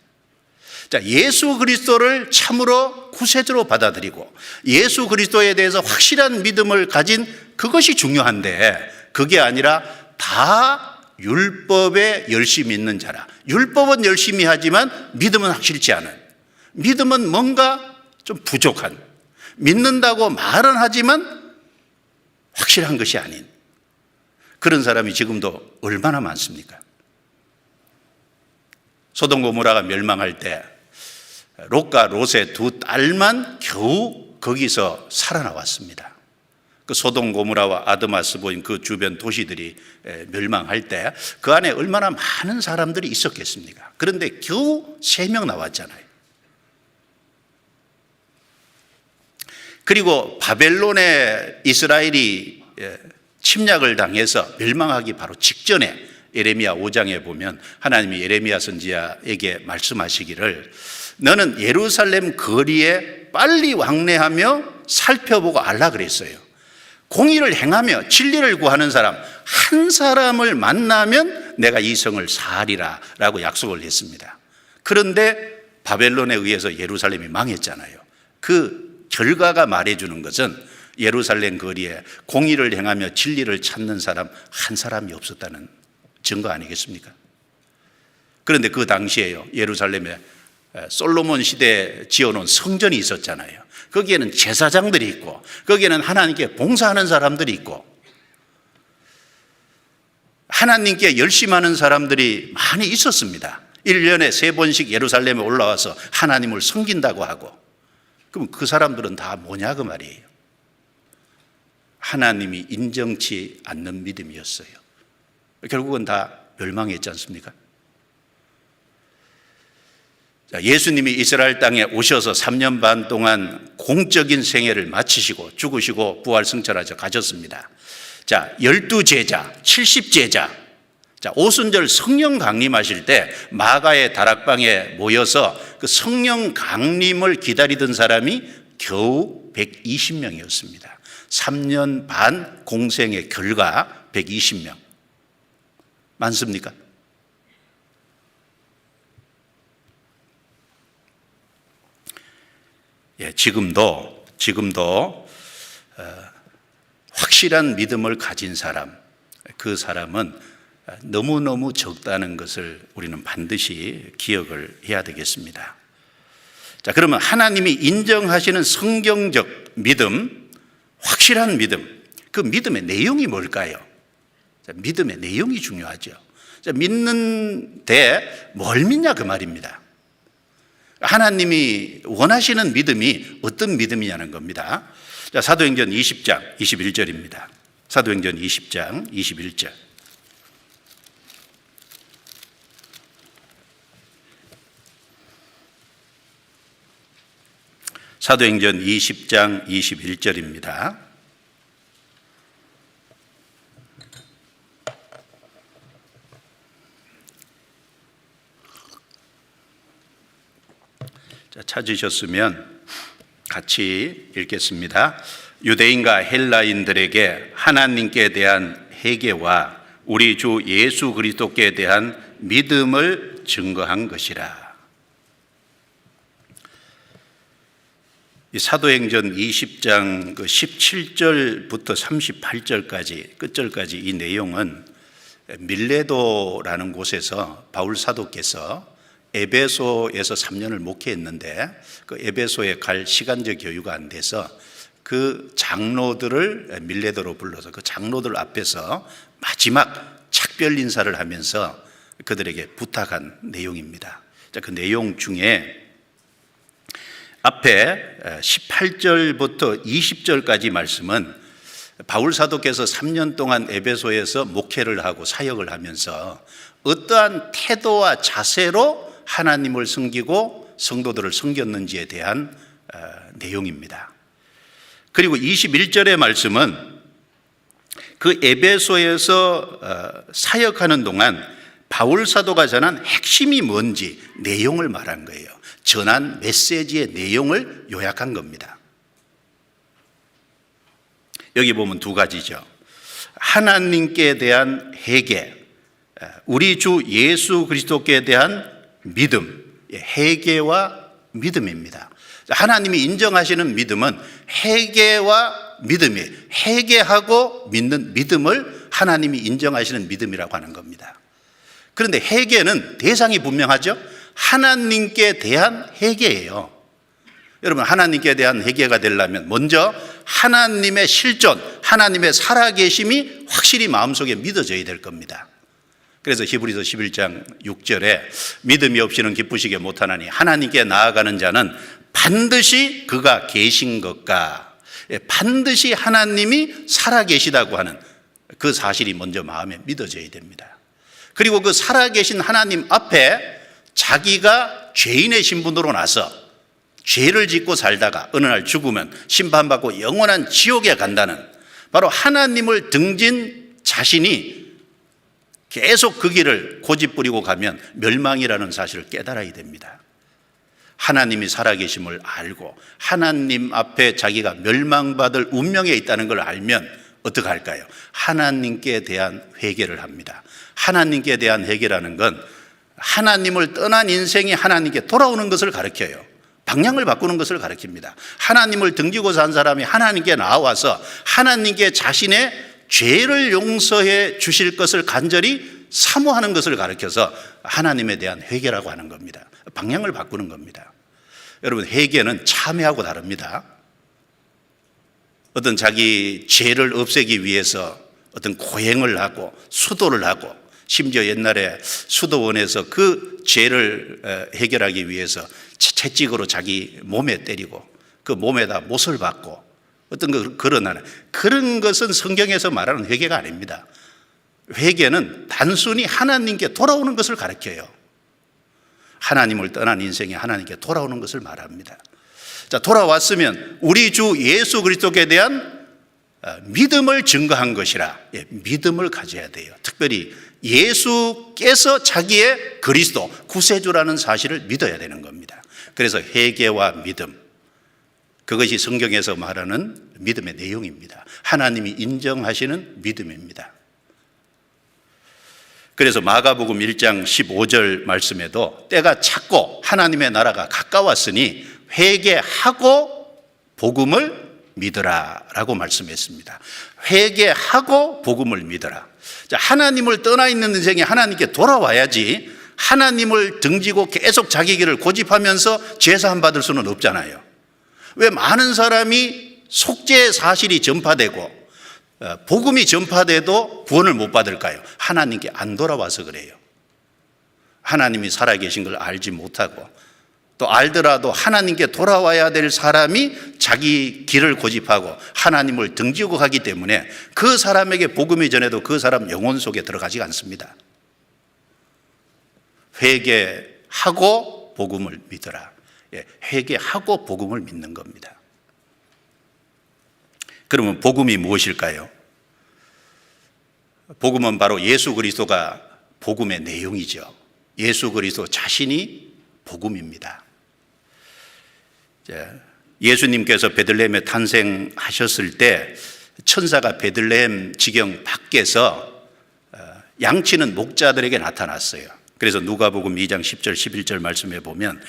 자, 예수 그리스도를 참으로 구세주로 받아들이고 예수 그리스도에 대해서 확실한 믿음을 가진 그것이 중요한데 그게 아니라 다 율법에 열심히 있는 자라. 율법은 열심히 하지만 믿음은 확실치 않은, 믿음은 뭔가 좀 부족한, 믿는다고 말은 하지만 확실한 것이 아닌 그런 사람이 지금도 얼마나 많습니까? 소돔 고모라가 멸망할 때 롯과 롯의 두 딸만 겨우 거기서 살아나왔습니다. 그 소돔 고모라와 아드마스 보인 그 주변 도시들이 멸망할 때 그 안에 얼마나 많은 사람들이 있었겠습니까? 그런데 겨우 3명 나왔잖아요. 그리고 바벨론에 이스라엘이 침략을 당해서 멸망하기 바로 직전에 예레미야 5장에 보면 하나님이 예레미야 선지자에게 말씀하시기를 너는 예루살렘 거리에 빨리 왕래하며 살펴보고 알라 그랬어요. 공의를 행하며 진리를 구하는 사람 한 사람을 만나면 내가 이 성을 사하리라 라고 약속을 했습니다. 그런데 바벨론에 의해서 예루살렘이 망했잖아요. 그 결과가 말해주는 것은 예루살렘 거리에 공의를 행하며 진리를 찾는 사람 한 사람이 없었다는 증거 아니겠습니까? 그런데 그 당시에요, 예루살렘에 솔로몬 시대에 지어놓은 성전이 있었잖아요. 거기에는 제사장들이 있고 거기에는 하나님께 봉사하는 사람들이 있고 하나님께 열심하는 사람들이 많이 있었습니다. 1년에 3번씩 예루살렘에 올라와서 하나님을 섬긴다고 하고, 그럼 그 사람들은 다 뭐냐 그 말이에요. 하나님이 인정치 않는 믿음이었어요. 결국은 다 멸망했지 않습니까? 예수님이 이스라엘 땅에 오셔서 3년 반 동안 공적인 생애를 마치시고 죽으시고 부활승천하셔 가셨습니다. 자, 12제자, 70제자. 자, 오순절 성령 강림하실 때 마가의 다락방에 모여서 그 성령 강림을 기다리던 사람이 겨우 120명이었습니다. 3년 반 공생의 결과 120명. 많습니까? 예, 지금도 확실한 믿음을 가진 사람, 그 사람은 너무너무 적다는 것을 우리는 반드시 기억을 해야 되겠습니다. 자, 그러면 하나님이 인정하시는 성경적 믿음, 확실한 믿음, 그 믿음의 내용이 뭘까요? 자, 믿음의 내용이 중요하죠. 자, 믿는데 뭘 믿냐 그 말입니다. 하나님이 원하시는 믿음이 어떤 믿음이냐는 겁니다. 자, 사도행전 20장 21절입니다. 사도행전 20장 21절. 사도행전 20장 21절입니다. 자, 찾으셨으면 같이 읽겠습니다. 유대인과 헬라인들에게 하나님께 대한 회개와 우리 주 예수 그리스도께 대한 믿음을 증거한 것이라. 이 사도행전 20장 17절부터 38절까지 끝절까지 이 내용은 밀레도라는 곳에서 바울 사도께서 에베소에서 3년을 목회했는데 그 에베소에 갈 시간적 여유가 안 돼서 그 장로들을 밀레도로 불러서 그 장로들 앞에서 마지막 작별 인사를 하면서 그들에게 부탁한 내용입니다. 자, 그 내용 중에 앞에 18절부터 20절까지 말씀은 바울 사도께서 3년 동안 에베소에서 목회를 하고 사역을 하면서 어떠한 태도와 자세로 하나님을 섬기고 성도들을 섬겼는지에 대한 내용입니다. 그리고 21절의 말씀은 그 에베소에서 사역하는 동안 바울 사도가 전한 핵심이 뭔지 내용을 말한 거예요. 전한 메시지의 내용을 요약한 겁니다. 여기 보면 두 가지죠. 하나님께 대한 회개, 우리 주 예수 그리스도께 대한 믿음, 회개와 믿음입니다. 하나님이 인정하시는 믿음은 회개와 믿음이, 회개하고 믿는 믿음을 하나님이 인정하시는 믿음이라고 하는 겁니다. 그런데 회개는 대상이 분명하죠. 하나님께 대한 회개예요. 여러분, 하나님께 대한 회개가 되려면 먼저 하나님의 실존, 하나님의 살아계심이 확실히 마음속에 믿어져야 될 겁니다. 그래서 히브리서 11장 6절에 믿음이 없이는 기쁘시게 못하나니 하나님께 나아가는 자는 반드시 그가 계신 것과 반드시 하나님이 살아계시다고 하는 그 사실이 먼저 마음에 믿어져야 됩니다. 그리고 그 살아계신 하나님 앞에 자기가 죄인의 신분으로 나서 죄를 짓고 살다가 어느 날 죽으면 심판받고 영원한 지옥에 간다는, 바로 하나님을 등진 자신이 계속 그 길을 고집부리고 가면 멸망이라는 사실을 깨달아야 됩니다. 하나님이 살아계심을 알고 하나님 앞에 자기가 멸망받을 운명에 있다는 걸 알면 어떻게 할까요? 하나님께 대한 회개를 합니다. 하나님께 대한 회개라는 건 하나님을 떠난 인생이 하나님께 돌아오는 것을 가르쳐요. 방향을 바꾸는 것을 가르칩니다. 하나님을 등지고 산 사람이 하나님께 나와서 하나님께 자신의 죄를 용서해 주실 것을 간절히 사모하는 것을 가르쳐서 하나님에 대한 회개라고 하는 겁니다. 방향을 바꾸는 겁니다. 여러분, 회개는 참회하고 다릅니다. 어떤 자기 죄를 없애기 위해서 어떤 고행을 하고 수도를 하고, 심지어 옛날에 수도원에서 그 죄를 해결하기 위해서 채찍으로 자기 몸에 때리고 그 몸에다 못을 박고 어떤 거 그러나는 그런 것은 성경에서 말하는 회개가 아닙니다. 회개는 단순히 하나님께 돌아오는 것을 가르쳐요. 하나님을 떠난 인생이 하나님께 돌아오는 것을 말합니다. 자, 돌아왔으면 우리 주 예수 그리스도께 대한 믿음을 증거한 것이라, 믿음을 가져야 돼요. 특별히 예수께서 자기의 그리스도, 구세주라는 사실을 믿어야 되는 겁니다. 그래서 회개와 믿음, 그것이 성경에서 말하는 믿음의 내용입니다. 하나님이 인정하시는 믿음입니다. 그래서 마가복음 1장 15절 말씀에도 때가 찼고 하나님의 나라가 가까웠으니 회개하고 복음을 믿으라 라고 말씀했습니다. 회개하고 복음을 믿으라. 자, 하나님을 떠나 있는 인생이 하나님께 돌아와야지 하나님을 등지고 계속 자기 길을 고집하면서 죄사함 받을 수는 없잖아요. 왜 많은 사람이 속죄의 사실이 전파되고 복음이 전파돼도 구원을 못 받을까요? 하나님께 안 돌아와서 그래요. 하나님이 살아계신 걸 알지 못하고, 또 알더라도 하나님께 돌아와야 될 사람이 자기 길을 고집하고 하나님을 등지고 가기 때문에 그 사람에게 복음이 전해도 그 사람 영혼 속에 들어가지 않습니다. 회개하고 복음을 믿어라. 회개하고 복음을 믿는 겁니다. 그러면 복음이 무엇일까요? 복음은 바로 예수 그리스도가 복음의 내용이죠. 예수 그리스도 자신이 복음입니다. 예수님께서 베들레헴에 탄생하셨을 때 천사가 베들레헴 지경 밖에서 양치는 목자들에게 나타났어요. 그래서 누가복음 2장 10절 11절 말씀에 보면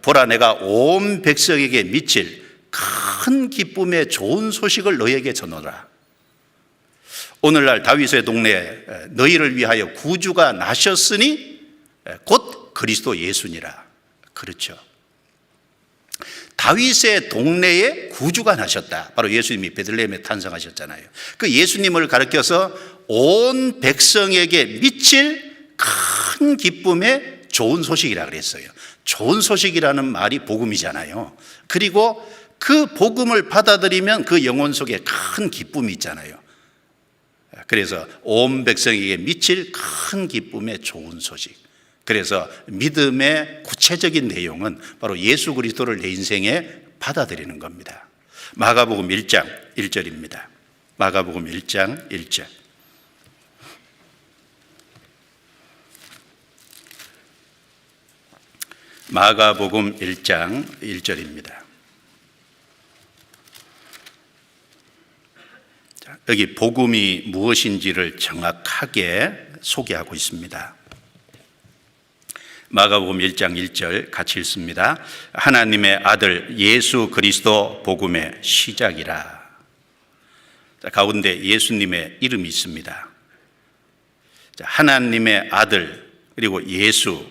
보라, 내가 온 백성에게 미칠 큰 기쁨의 좋은 소식을 너에게 전하라. 오늘날 다윗의 동네에 너희를 위하여 구주가 나셨으니 곧 그리스도 예수니라. 그렇죠. 다윗의 동네에 구주가 나셨다. 바로 예수님이 베들레헴에 탄생하셨잖아요. 그 예수님을 가르쳐서 온 백성에게 미칠 큰 기쁨의 좋은 소식이라 그랬어요. 좋은 소식이라는 말이 복음이잖아요. 그리고 그 복음을 받아들이면 그 영혼 속에 큰 기쁨이 있잖아요. 그래서 온 백성에게 미칠 큰 기쁨의 좋은 소식. 그래서 믿음의 구체적인 내용은 바로 예수 그리스도를 내 인생에 받아들이는 겁니다. 마가복음 1장 1절입니다. 마가복음 1장 1절. 마가복음 1장 1절입니다. 여기 복음이 무엇인지를 정확하게 소개하고 있습니다. 마가복음 1장 1절 같이 읽습니다. 하나님의 아들 예수 그리스도 복음의 시작이라. 가운데 예수님의 이름이 있습니다. 하나님의 아들 그리고 예수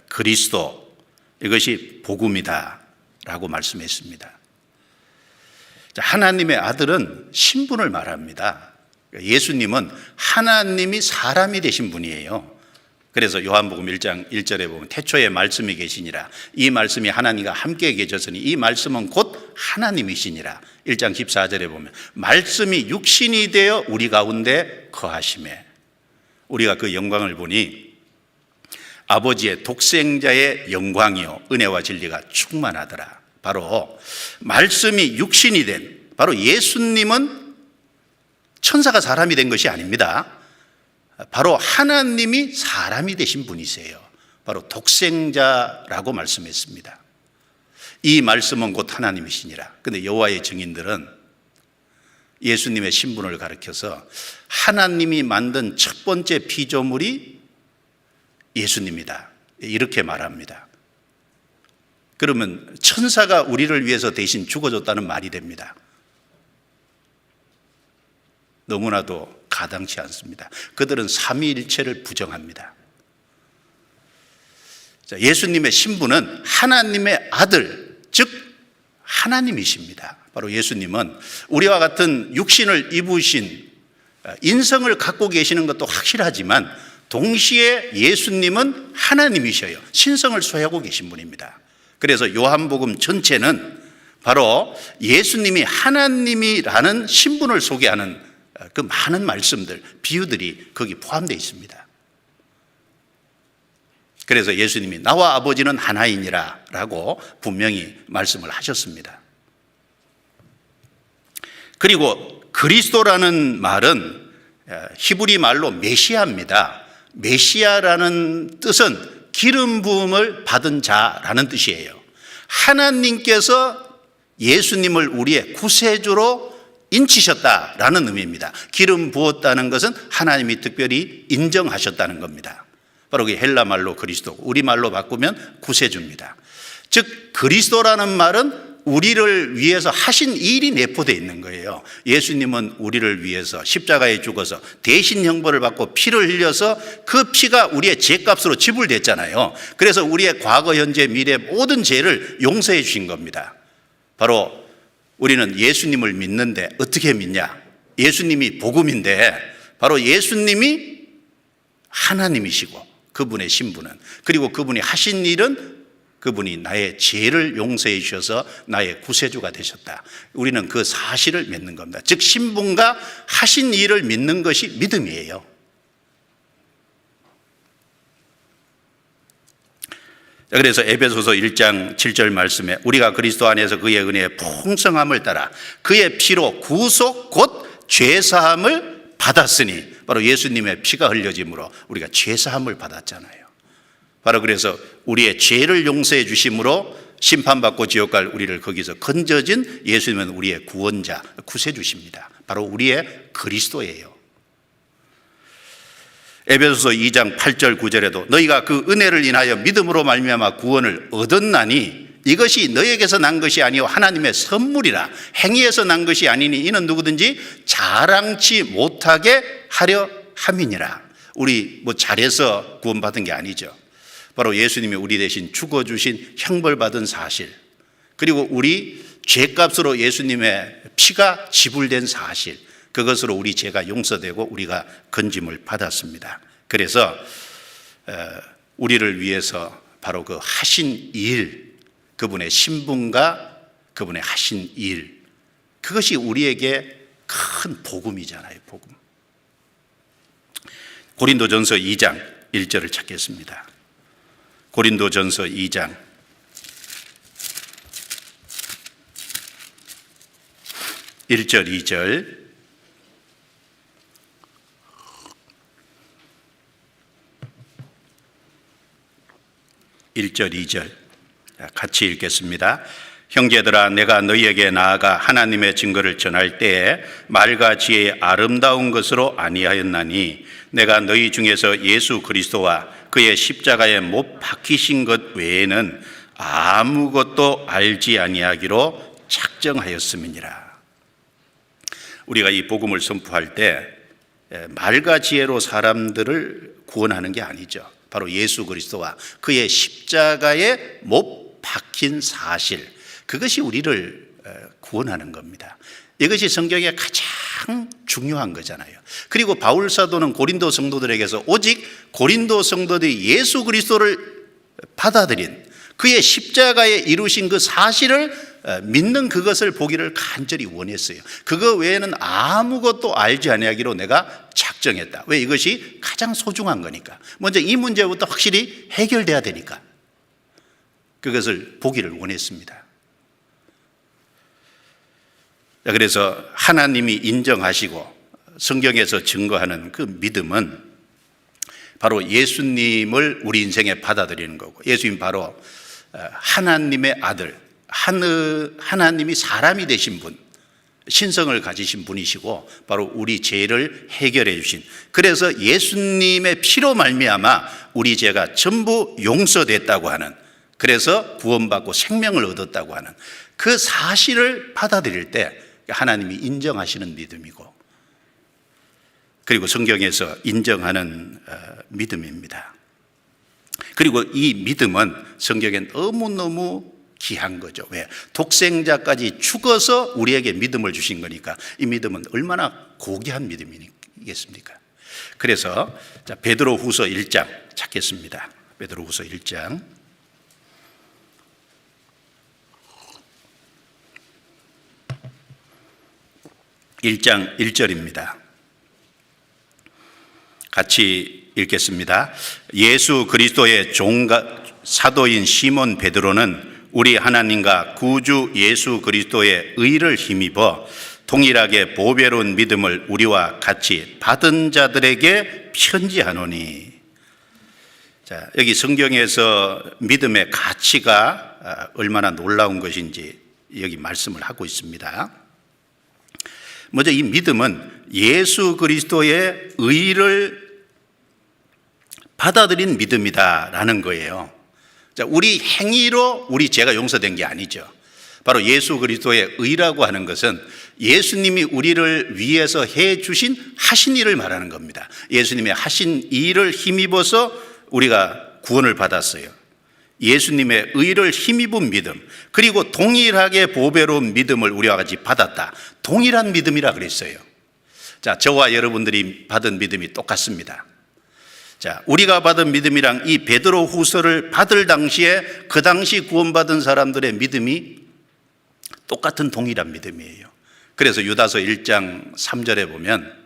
그리스도, 이것이 복음이다 라고 말씀했습니다. 하나님의 아들은 신분을 말합니다. 예수님은 하나님이 사람이 되신 분이에요. 그래서 요한복음 1장 1절에 보면 태초에 말씀이 계시니라. 이 말씀이 하나님과 함께 계셨으니 이 말씀은 곧 하나님이시니라. 1장 14절에 보면 말씀이 육신이 되어 우리 가운데 거하심에, 우리가 그 영광을 보니 아버지의 독생자의 영광이요 은혜와 진리가 충만하더라. 바로 말씀이 육신이 된, 바로 예수님은 천사가 사람이 된 것이 아닙니다. 바로 하나님이 사람이 되신 분이세요. 바로 독생자라고 말씀했습니다. 이 말씀은 곧 하나님이시니라. 근데 여호와의 증인들은 예수님의 신분을 가리켜서 하나님이 만든 첫 번째 피조물이 예수님이다, 이렇게 말합니다. 그러면 천사가 우리를 위해서 대신 죽어줬다는 말이 됩니다. 너무나도 가당치 않습니다. 그들은 삼위일체를 부정합니다. 예수님의 신분은 하나님의 아들, 즉 하나님이십니다. 바로 예수님은 우리와 같은 육신을 입으신 인성을 갖고 계시는 것도 확실하지만 동시에 예수님은 하나님이셔요. 신성을 소유하고 계신 분입니다. 그래서 요한복음 전체는 바로 예수님이 하나님이라는 신분을 소개하는 그 많은 말씀들, 비유들이 거기 포함되어 있습니다. 그래서 예수님이 나와 아버지는 하나이니라 라고 분명히 말씀을 하셨습니다. 그리고 그리스도라는 말은 히브리 말로 메시아입니다. 메시아라는 뜻은 기름 부음을 받은 자라는 뜻이에요. 하나님께서 예수님을 우리의 구세주로 인치셨다라는 의미입니다. 기름 부었다는 것은 하나님이 특별히 인정하셨다는 겁니다. 바로 그 헬라 말로 그리스도, 우리 말로 바꾸면 구세주입니다. 즉 그리스도라는 말은 우리를 위해서 하신 일이 내포되어 있는 거예요. 예수님은 우리를 위해서 십자가에 죽어서 대신 형벌을 받고 피를 흘려서 그 피가 우리의 죄값으로 지불됐잖아요. 그래서 우리의 과거, 현재, 미래 모든 죄를 용서해 주신 겁니다. 바로 우리는 예수님을 믿는데 어떻게 믿냐? 예수님이 복음인데 바로 예수님이 하나님이시고 그분의 신분은, 그리고 그분이 하신 일은 그분이 나의 죄를 용서해 주셔서 나의 구세주가 되셨다. 우리는 그 사실을 믿는 겁니다. 즉 신분과 하신 일을 믿는 것이 믿음이에요. 그래서 에베소서 1장 7절 말씀에 우리가 그리스도 안에서 그의 은혜의 풍성함을 따라 그의 피로 구속 곧 죄사함을 받았으니, 바로 예수님의 피가 흘려짐으로 우리가 죄사함을 받았잖아요. 바로 그래서 우리의 죄를 용서해 주심으로 심판받고 지옥 갈 우리를 거기서 건져진 예수님은 우리의 구원자, 구세주십니다. 바로 우리의 그리스도예요. 에베소서 2장 8절 9절에도 너희가 그 은혜를 인하여 믿음으로 말미암아 구원을 얻었나니 이것이 너희에게서 난 것이 아니요 하나님의 선물이라. 행위에서 난 것이 아니니 이는 누구든지 자랑치 못하게 하려 함이니라. 우리 잘해서 구원받은 게 아니죠. 바로 예수님이 우리 대신 죽어주신 형벌받은 사실, 그리고 우리 죄값으로 예수님의 피가 지불된 사실, 그것으로 우리 죄가 용서되고 우리가 건짐을 받았습니다. 그래서 우리를 위해서 바로 그 하신 일, 그분의 신분과 그분의 하신 일, 그것이 우리에게 큰 복음이잖아요. 복음. 고린도전서 2장 1절을 찾겠습니다. 고린도전서 2장 1절 2절. 같이 읽겠습니다. 형제들아, 내가 너희에게 나아가 하나님의 증거를 전할 때에 말과 지혜의 아름다운 것으로 아니하였나니 내가 너희 중에서 예수 그리스도와 그의 십자가에 못 박히신 것 외에는 아무것도 알지 아니하기로 작정하였음이니라. 우리가 이 복음을 선포할 때 말과 지혜로 사람들을 구원하는 게 아니죠. 바로 예수 그리스도와 그의 십자가에 못 박힌 사실, 그것이 우리를 구원하는 겁니다. 이것이 성경의 가장 중요한 거잖아요. 그리고 바울 사도는 고린도 성도들에게서 오직 고린도 성도들이 예수 그리스도를 받아들인 그의 십자가에 이루신 그 사실을 믿는 그것을 보기를 간절히 원했어요. 그거 외에는 아무것도 알지 아니하기로 내가 작정했다. 왜? 이것이 가장 소중한 거니까. 먼저 이 문제부터 확실히 해결돼야 되니까 그것을 보기를 원했습니다. 그래서 하나님이 인정하시고 성경에서 증거하는 그 믿음은 바로 예수님을 우리 인생에 받아들이는 거고, 예수님 바로 하나님의 아들, 하나님이 사람이 되신 분, 신성을 가지신 분이시고 바로 우리 죄를 해결해 주신, 그래서 예수님의 피로 말미암아 우리 죄가 전부 용서됐다고 하는, 그래서 구원받고 생명을 얻었다고 하는 그 사실을 받아들일 때 하나님이 인정하시는 믿음이고, 그리고 성경에서 인정하는 믿음입니다. 그리고 이 믿음은 성경에 너무너무 귀한 거죠. 왜? 독생자까지 죽어서 우리에게 믿음을 주신 거니까 이 믿음은 얼마나 고귀한 믿음이겠습니까? 그래서 베드로후서 1장 찾겠습니다. 베드로후서 1장 1장 1절입니다. 같이 읽겠습니다. 예수 그리스도의 종과 사도인 시몬 베드로는 우리 하나님과 구주 예수 그리스도의 의를 힘입어 동일하게 보배로운 믿음을 우리와 같이 받은 자들에게 편지하노니. 자, 여기 성경에서 믿음의 가치가 얼마나 놀라운 것인지 여기 말씀을 하고 있습니다. 먼저 이 믿음은 예수 그리스도의 의를 받아들인 믿음이다라는 거예요. 자, 우리 행위로 우리 죄가 용서된 게 아니죠. 바로 예수 그리스도의 의라고 하는 것은 예수님이 우리를 위해서 해 주신 하신 일을 말하는 겁니다. 예수님의 하신 일을 힘입어서 우리가 구원을 받았어요. 예수님의 의를 힘입은 믿음, 그리고 동일하게 보배로운 믿음을 우리와 같이 받았다. 동일한 믿음이라 그랬어요. 자, 저와 여러분들이 받은 믿음이 똑같습니다. 자, 우리가 받은 믿음이랑 이 베드로 후서를 받을 당시에 그 당시 구원받은 사람들의 믿음이 똑같은 동일한 믿음이에요. 그래서 유다서 1장 3절에 보면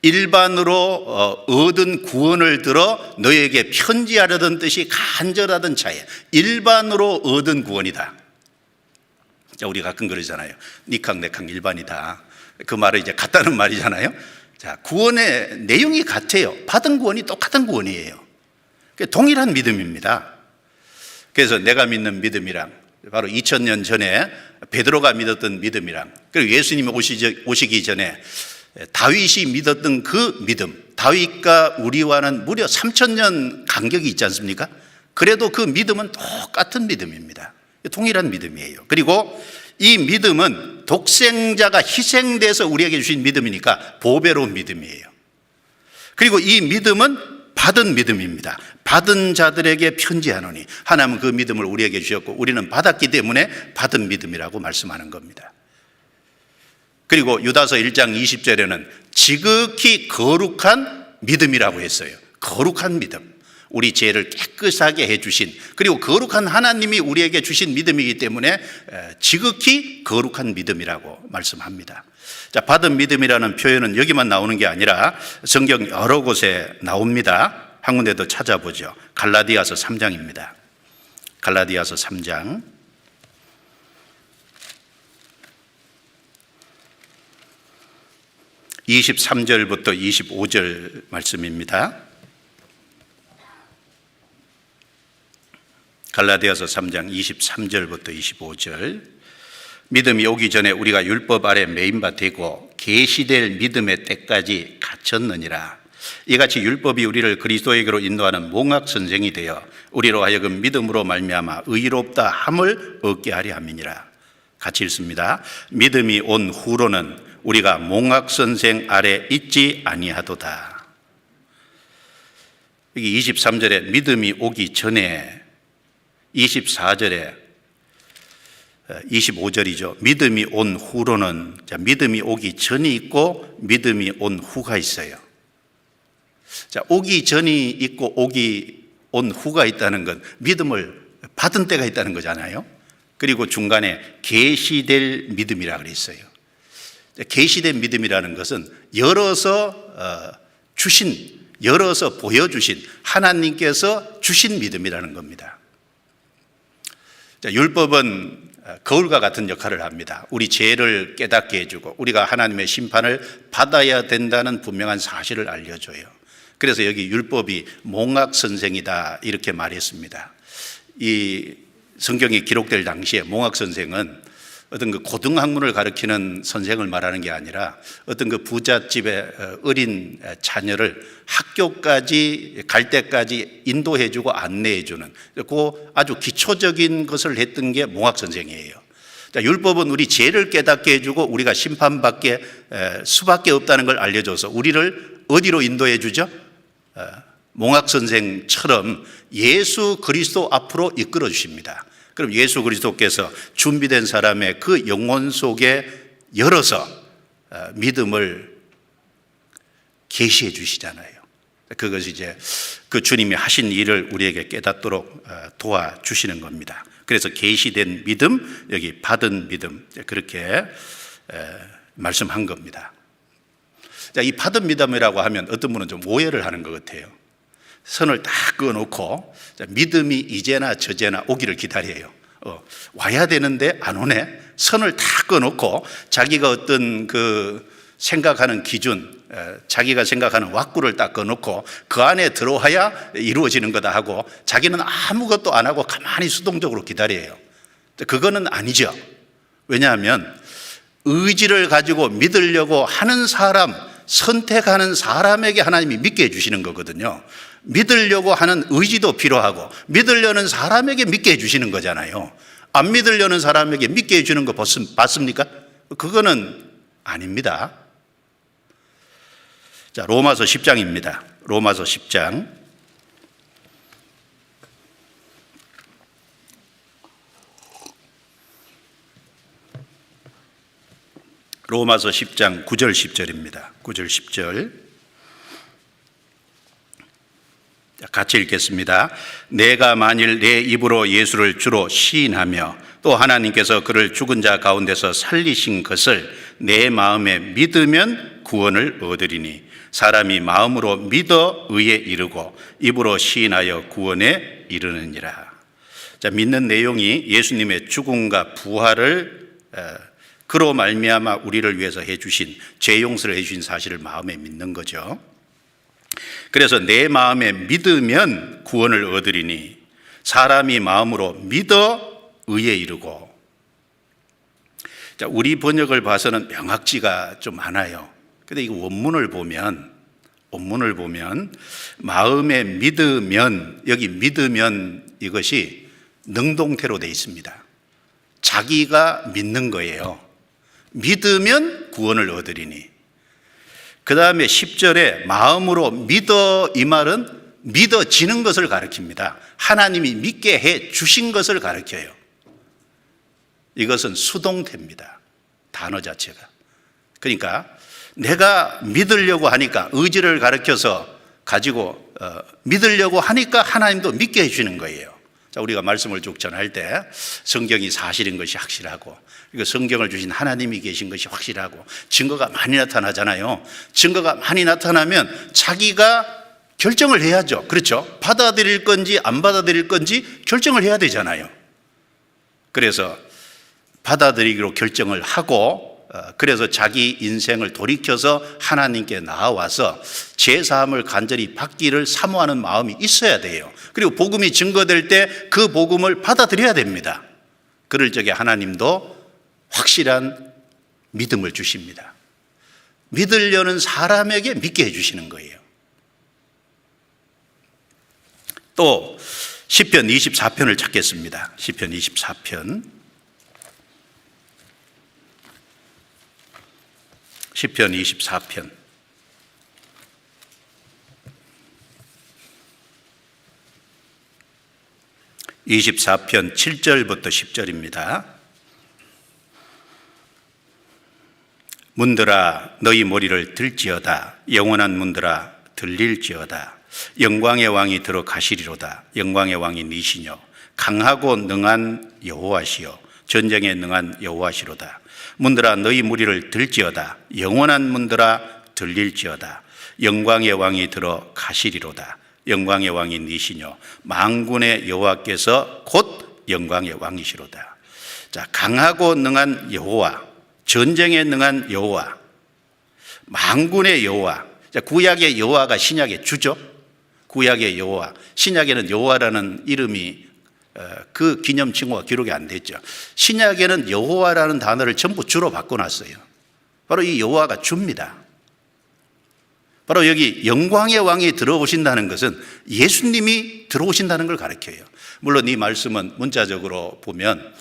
일반으로 얻은 구원을 들어 너에게 편지하려던 뜻이 간절하던 차에 일반으로 얻은 구원이다. 자, 우리 가끔 그러잖아요. 니캉네캉 일반이다. 그 말을 이제 같다는 말이잖아요. 자, 구원의 내용이 같아요. 받은 구원이 똑같은 구원이에요. 동일한 믿음입니다. 그래서 내가 믿는 믿음이랑 바로 2000년 전에 베드로가 믿었던 믿음이랑, 그리고 예수님이 오시기 전에 다윗이 믿었던 그 믿음, 다윗과 우리와는 무려 3000년 간격이 있지 않습니까? 그래도 그 믿음은 똑같은 믿음입니다. 동일한 믿음이에요. 그리고 이 믿음은 독생자가 희생돼서 우리에게 주신 믿음이니까 보배로운 믿음이에요. 그리고 이 믿음은 받은 믿음입니다. 받은 자들에게 편지하노니, 하나님은 그 믿음을 우리에게 주셨고 우리는 받았기 때문에 받은 믿음이라고 말씀하는 겁니다. 그리고 유다서 1장 20절에는 지극히 거룩한 믿음이라고 했어요. 거룩한 믿음, 우리 죄를 깨끗하게 해주신, 그리고 거룩한 하나님이 우리에게 주신 믿음이기 때문에 지극히 거룩한 믿음이라고 말씀합니다. 자, 받은 믿음이라는 표현은 여기만 나오는 게 아니라 성경 여러 곳에 나옵니다. 한 군데 더 찾아보죠. 갈라디아서 3장입니다. 갈라디아서 3장 23절부터 25절 말씀입니다. 갈라디아서 3장 23절부터 25절. 믿음이 오기 전에 우리가 율법 아래 매인바 되고 계시될 믿음의 때까지 갇혔느니라. 이같이 율법이 우리를 그리스도에게로 인도하는 몽학 선생이 되어 우리로 하여금 믿음으로 말미암아 의롭다 함을 얻게 하려 함이니라. 같이 읽습니다. 믿음이 온 후로는 우리가 몽학 선생 아래 있지 아니하도다. 여기 23절에 믿음이 오기 전에, 24절에 25절이죠. 믿음이 온 후로는, 자, 믿음이 오기 전이 있고 믿음이 온 후가 있어요. 자, 오기 전이 있고 온 후가 있다는 건 믿음을 받은 때가 있다는 거잖아요. 그리고 중간에 계시될 믿음이라 그랬어요. 계시된 믿음이라는 것은 열어서 보여주신 하나님께서 주신 믿음이라는 겁니다. 자, 율법은 거울과 같은 역할을 합니다. 우리 죄를 깨닫게 해주고 우리가 하나님의 심판을 받아야 된다는 분명한 사실을 알려줘요. 그래서 여기 율법이 몽학 선생이다 이렇게 말했습니다. 이 성경이 기록될 당시에 몽학 선생은 어떤 그 고등학문을 가르치는 선생을 말하는 게 아니라 어떤 그 부잣집의 어린 자녀를 학교까지 갈 때까지 인도해주고 안내해주는 그 아주 기초적인 것을 했던 게 몽학 선생이에요. 자, 율법은 우리 죄를 깨닫게 해주고 우리가 심판받게 수밖에 없다는 걸 알려줘서 우리를 어디로 인도해 주죠? 몽학 선생처럼 예수 그리스도 앞으로 이끌어 주십니다. 그럼 예수 그리스도께서 준비된 사람의 그 영혼 속에 열어서 믿음을 계시해 주시잖아요. 그것이 이제 그 주님이 하신 일을 우리에게 깨닫도록 도와주시는 겁니다. 그래서 계시된 믿음, 여기 받은 믿음, 그렇게 말씀한 겁니다. 자, 이 받은 믿음이라고 하면 어떤 분은 좀 오해를 하는 것 같아요. 선을 딱 그어놓고 믿음이 이제나 저제나 오기를 기다려요. 와야 되는데 안 오네. 선을 딱 그어놓고 자기가 어떤 그 생각하는 기준, 자기가 생각하는 왁구를 딱 그어놓고 그 안에 들어와야 이루어지는 거다 하고 자기는 아무것도 안 하고 가만히 수동적으로 기다려요. 그거는 아니죠. 왜냐하면 의지를 가지고 믿으려고 하는 사람, 선택하는 사람에게 하나님이 믿게 해주시는 거거든요. 믿으려고 하는 의지도 필요하고 믿으려는 사람에게 믿게 해주시는 거잖아요. 안 믿으려는 사람에게 믿게 해주는 거 봤습니까? 그거는 아닙니다. 자, 로마서 10장입니다. 로마서 10장. 로마서 10장 9절 10절입니다. 9절 10절. 같이 읽겠습니다. 내가 만일 내 입으로 예수를 주로 시인하며 또 하나님께서 그를 죽은 자 가운데서 살리신 것을 내 마음에 믿으면 구원을 얻으리니 사람이 마음으로 믿어 의에 이르고 입으로 시인하여 구원에 이르느니라. 자, 믿는 내용이 예수님의 죽음과 부활을 그로 말미암아 우리를 위해서 해주신 죄 용서를 해주신 사실을 마음에 믿는 거죠. 그래서 내 마음에 믿으면 구원을 얻으리니 사람이 마음으로 믿어 의에 이르고. 자, 우리 번역을 봐서는 명확지가 좀 많아요. 근데 이 원문을 보면 마음에 믿으면, 여기 믿으면 이것이 능동태로 되어 있습니다. 자기가 믿는 거예요. 믿으면 구원을 얻으리니. 그 다음에 10절에 마음으로 믿어, 이 말은 믿어지는 것을 가리킵니다. 하나님이 믿게 해 주신 것을 가리켜요. 이것은 수동태입니다. 단어 자체가. 그러니까 내가 믿으려고 하니까, 의지를 가리켜서 가지고 믿으려고 하니까 하나님도 믿게 해주시는 거예요. 자, 우리가 말씀을 쭉 전할 때 성경이 사실인 것이 확실하고, 이거 성경을 주신 하나님이 계신 것이 확실하고, 증거가 많이 나타나잖아요. 증거가 많이 나타나면 자기가 결정을 해야죠. 그렇죠? 받아들일 건지 안 받아들일 건지 결정을 해야 되잖아요. 그래서 받아들이기로 결정을 하고, 그래서 자기 인생을 돌이켜서 하나님께 나와서 제사함을 간절히 받기를 사모하는 마음이 있어야 돼요. 그리고 복음이 증거될 때 그 복음을 받아들여야 됩니다. 그럴 적에 하나님도 확실한 믿음을 주십니다. 믿으려는 사람에게 믿게 해주시는 거예요. 또 시편 24편을 찾겠습니다. 시편 24편. 시편 24편. 24편 7절부터 10절입니다. 문들아 너희 머리를 들지어다. 영원한 문들아 들릴지어다. 영광의 왕이 들어가시리로다. 영광의 왕이 니시뇨. 강하고 능한 여호와시요 전쟁에 능한 여호와시로다. 문들아 너희 무리를 들지어다. 영원한 문들아 들릴지어다. 영광의 왕이 들어가시리로다. 영광의 왕이 니시뇨. 만군의 여호와께서 곧 영광의 왕이시로다. 자, 강하고 능한 여호와, 전쟁에 능한 여호와, 만군의 여호와. 자, 구약의 여호와가 신약의 주죠. 구약의 여호와, 신약에는 여호와라는 이름이 그 기념 칭호가 기록이 안 됐죠. 신약에는 여호와라는 단어를 전부 주로 바꿔놨어요. 바로 이 여호와가 주입니다. 바로 여기 영광의 왕이 들어오신다는 것은 예수님이 들어오신다는 걸 가르쳐요. 물론 이 말씀은 문자적으로 보면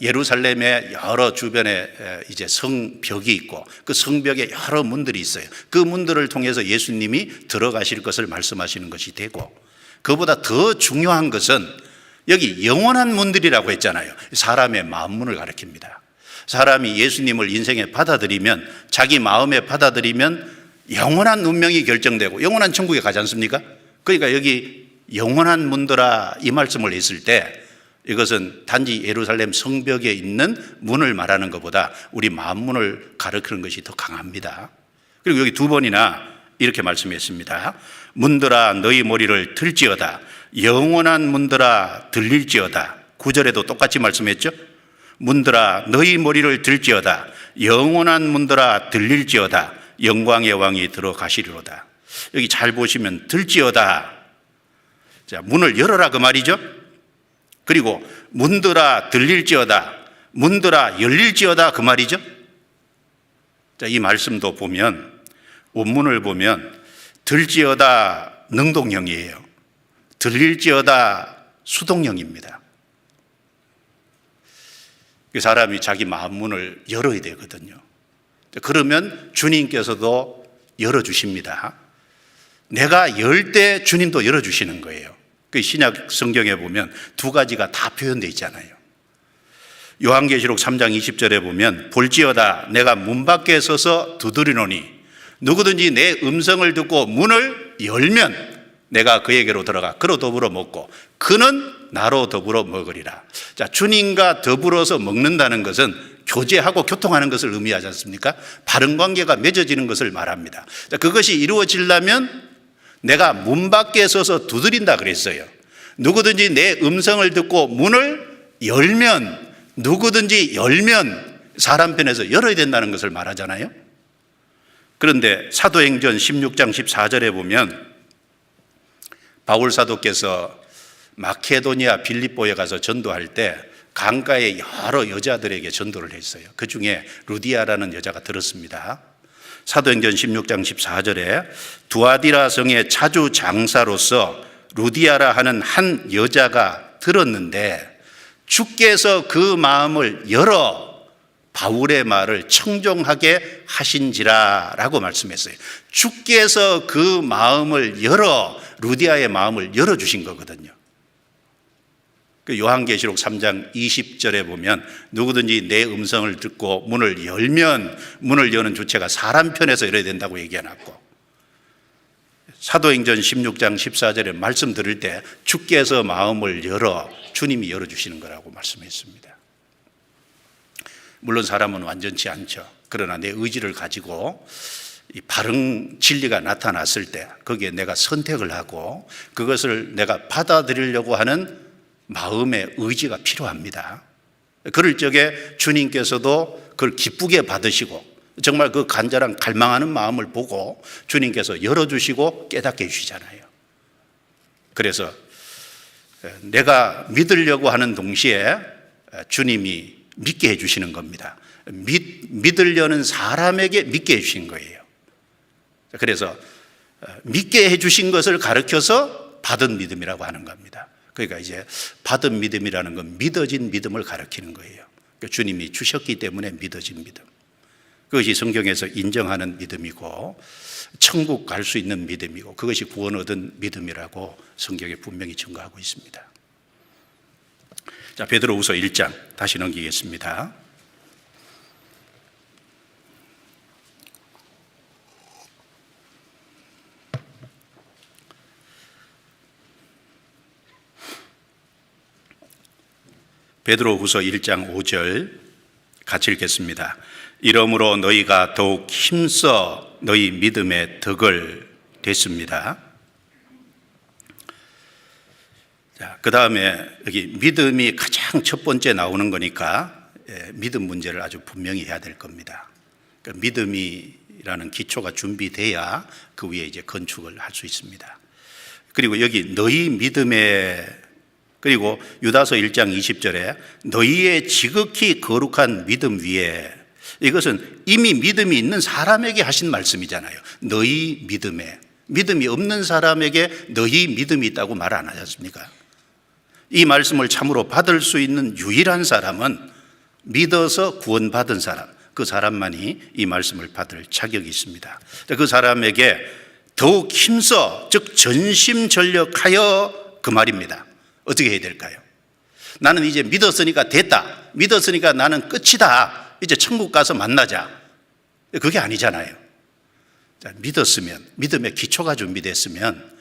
예루살렘의 여러 주변에 이제 성벽이 있고 그 성벽에 여러 문들이 있어요. 그 문들을 통해서 예수님이 들어가실 것을 말씀하시는 것이 되고, 그보다 더 중요한 것은 여기 영원한 문들이라고 했잖아요. 사람의 마음문을 가리킵니다. 사람이 예수님을 인생에 받아들이면, 자기 마음에 받아들이면 영원한 운명이 결정되고 영원한 천국에 가지 않습니까? 그러니까 여기 영원한 문들아 이 말씀을 했을 때 이것은 단지 예루살렘 성벽에 있는 문을 말하는 것보다 우리 마음문을 가르치는 것이 더 강합니다. 그리고 여기 두 번이나 이렇게 말씀했습니다. 문들아 너희 머리를 들지어다. 영원한 문들아 들릴지어다. 9절에도 똑같이 말씀했죠. 문들아 너희 머리를 들지어다. 영원한 문들아 들릴지어다. 영광의 왕이 들어가시리로다. 여기 잘 보시면 들지어다. 자, 문을 열어라 그 말이죠. 그리고 문들아 들릴지어다. 문들아 열릴지어다 그 말이죠. 자, 이 말씀도 보면 원문을 보면 들지어다 능동형이에요. 들릴지어다 수동형입니다. 사람이 자기 마음문을 열어야 되거든요. 그러면 주님께서도 열어주십니다. 내가 열 때 주님도 열어주시는 거예요. 그 신약 성경에 보면 두 가지가 다 표현되어 있잖아요. 요한계시록 3장 20절에 보면 볼지어다 내가 문 밖에 서서 두드리노니 누구든지 내 음성을 듣고 문을 열면 내가 그에게로 들어가 그로 더불어 먹고 그는 나로 더불어 먹으리라. 자, 주님과 더불어서 먹는다는 것은 교제하고 교통하는 것을 의미하지 않습니까? 바른 관계가 맺어지는 것을 말합니다. 자, 그것이 이루어지려면 내가 문 밖에 서서 두드린다 그랬어요. 누구든지 내 음성을 듣고 문을 열면, 누구든지 열면 사람 편에서 열어야 된다는 것을 말하잖아요. 그런데 사도행전 16장 14절에 보면 바울 사도께서 마케도니아 빌립보에 가서 전도할 때 강가에 여러 여자들에게 전도를 했어요. 그 중에 루디아라는 여자가 들었습니다. 사도행전 16장 14절에 두아디라 성의 차주 장사로서 루디아라 하는 한 여자가 들었는데 주께서 그 마음을 열어 바울의 말을 청종하게 하신지라 라고 말씀했어요. 주께서 그 마음을 열어 루디아의 마음을 열어주신 거거든요. 그 요한계시록 3장 20절에 보면 누구든지 내 음성을 듣고 문을 열면 문을 여는 주체가 사람 편에서 열어야 된다고 얘기해놨고, 사도행전 16장 14절에 말씀 들을 때 주께서 마음을 열어 주님이 열어주시는 거라고 말씀했습니다. 물론 사람은 완전치 않죠. 그러나 내 의지를 가지고 이 바른 진리가 나타났을 때 거기에 내가 선택을 하고 그것을 내가 받아들이려고 하는 마음의 의지가 필요합니다. 그럴 적에 주님께서도 그걸 기쁘게 받으시고 정말 그 간절한 갈망하는 마음을 보고 주님께서 열어주시고 깨닫게 해주시잖아요. 그래서 내가 믿으려고 하는 동시에 주님이 믿게 해주시는 겁니다. 믿으려는 사람에게 믿게 해주신 거예요. 그래서 믿게 해주신 것을 가르쳐서 받은 믿음이라고 하는 겁니다. 그러니까 이제 받은 믿음이라는 건 믿어진 믿음을 가리키는 거예요. 그러니까 주님이 주셨기 때문에 믿어진 믿음. 그것이 성경에서 인정하는 믿음이고 천국 갈 수 있는 믿음이고 그것이 구원 얻은 믿음이라고 성경에 분명히 증거하고 있습니다. 자, 베드로후서 1장 다시 넘기겠습니다. 베드로후서 1장 5절 같이 읽겠습니다. 이러므로 너희가 더욱 힘써 너희 믿음의 덕을 됐습니다. 자, 그 다음에 여기 믿음이 가장 첫 번째 나오는 거니까 믿음 문제를 아주 분명히 해야 될 겁니다. 그러니까 믿음이라는 기초가 준비돼야 그 위에 이제 건축을 할 수 있습니다. 그리고 여기 너희 믿음의 그리고 유다서 1장 20절에 너희의 지극히 거룩한 믿음 위에, 이것은 이미 믿음이 있는 사람에게 하신 말씀이잖아요. 너희 믿음에, 믿음이 없는 사람에게 너희 믿음이 있다고 말 안 하지 않습니까? 이 말씀을 참으로 받을 수 있는 유일한 사람은 믿어서 구원받은 사람, 그 사람만이 이 말씀을 받을 자격이 있습니다. 그 사람에게 더욱 힘써, 즉 전심전력하여, 그 말입니다. 어떻게 해야 될까요? 나는 이제 믿었으니까 됐다, 믿었으니까 나는 끝이다, 이제 천국 가서 만나자, 그게 아니잖아요. 자, 믿었으면, 믿음의 기초가 준비됐으면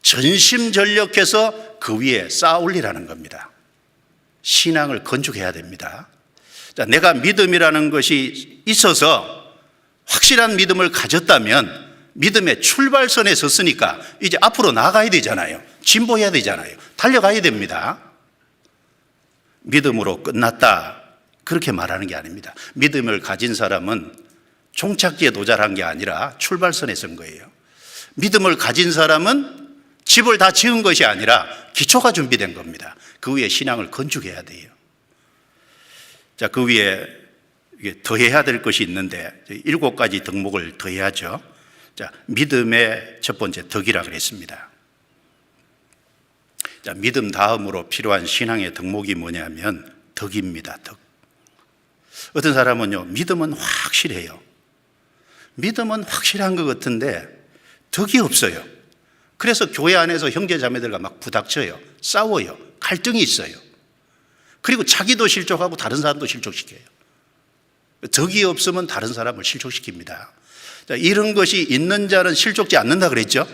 전심전력해서 그 위에 쌓아 올리라는 겁니다. 신앙을 건축해야 됩니다. 자, 내가 믿음이라는 것이 있어서 확실한 믿음을 가졌다면 믿음의 출발선에 섰으니까 이제 앞으로 나가야 되잖아요. 진보해야 되잖아요. 달려가야 됩니다. 믿음으로 끝났다, 그렇게 말하는 게 아닙니다. 믿음을 가진 사람은 종착지에 도달한 게 아니라 출발선에 선 거예요. 믿음을 가진 사람은 집을 다 지은 것이 아니라 기초가 준비된 겁니다. 그 위에 신앙을 건축해야 돼요. 자, 그 위에 더해야 될 것이 있는데 7가지 덕목을 더해야죠. 자, 믿음의 첫 번째 덕이라 그랬습니다. 자, 믿음 다음으로 필요한 신앙의 덕목이 뭐냐면 덕입니다. 덕. 어떤 사람은요, 믿음은 확실해요. 믿음은 확실한 것 같은데 덕이 없어요. 그래서 교회 안에서 형제 자매들과 막 부닥쳐요. 싸워요. 갈등이 있어요. 그리고 자기도 실족하고 다른 사람도 실족시켜요. 덕이 없으면 다른 사람을 실족시킵니다. 자, 이런 것이 있는 자는 실족지 않는다 그랬죠.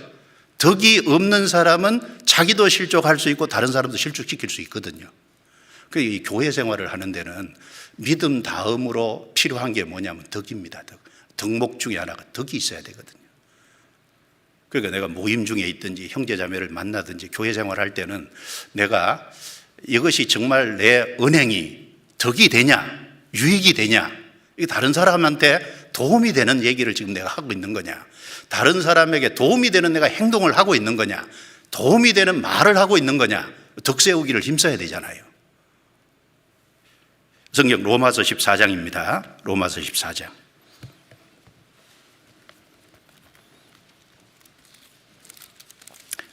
덕이 없는 사람은 자기도 실족할 수 있고 다른 사람도 실족시킬 수 있거든요. 이 교회 생활을 하는 데는 믿음 다음으로 필요한 게 뭐냐면 덕입니다. 덕. 덕목 중에 하나가 덕이 있어야 되거든요. 그러니까 내가 모임 중에 있든지 형제 자매를 만나든지 교회 생활할 때는 내가 이것이 정말 내 언행이 덕이 되냐, 유익이 되냐, 이게 다른 사람한테 도움이 되는 얘기를 지금 내가 하고 있는 거냐, 다른 사람에게 도움이 되는 내가 행동을 하고 있는 거냐, 도움이 되는 말을 하고 있는 거냐, 덕 세우기를 힘써야 되잖아요. 성경 로마서 14장입니다. 로마서 14장.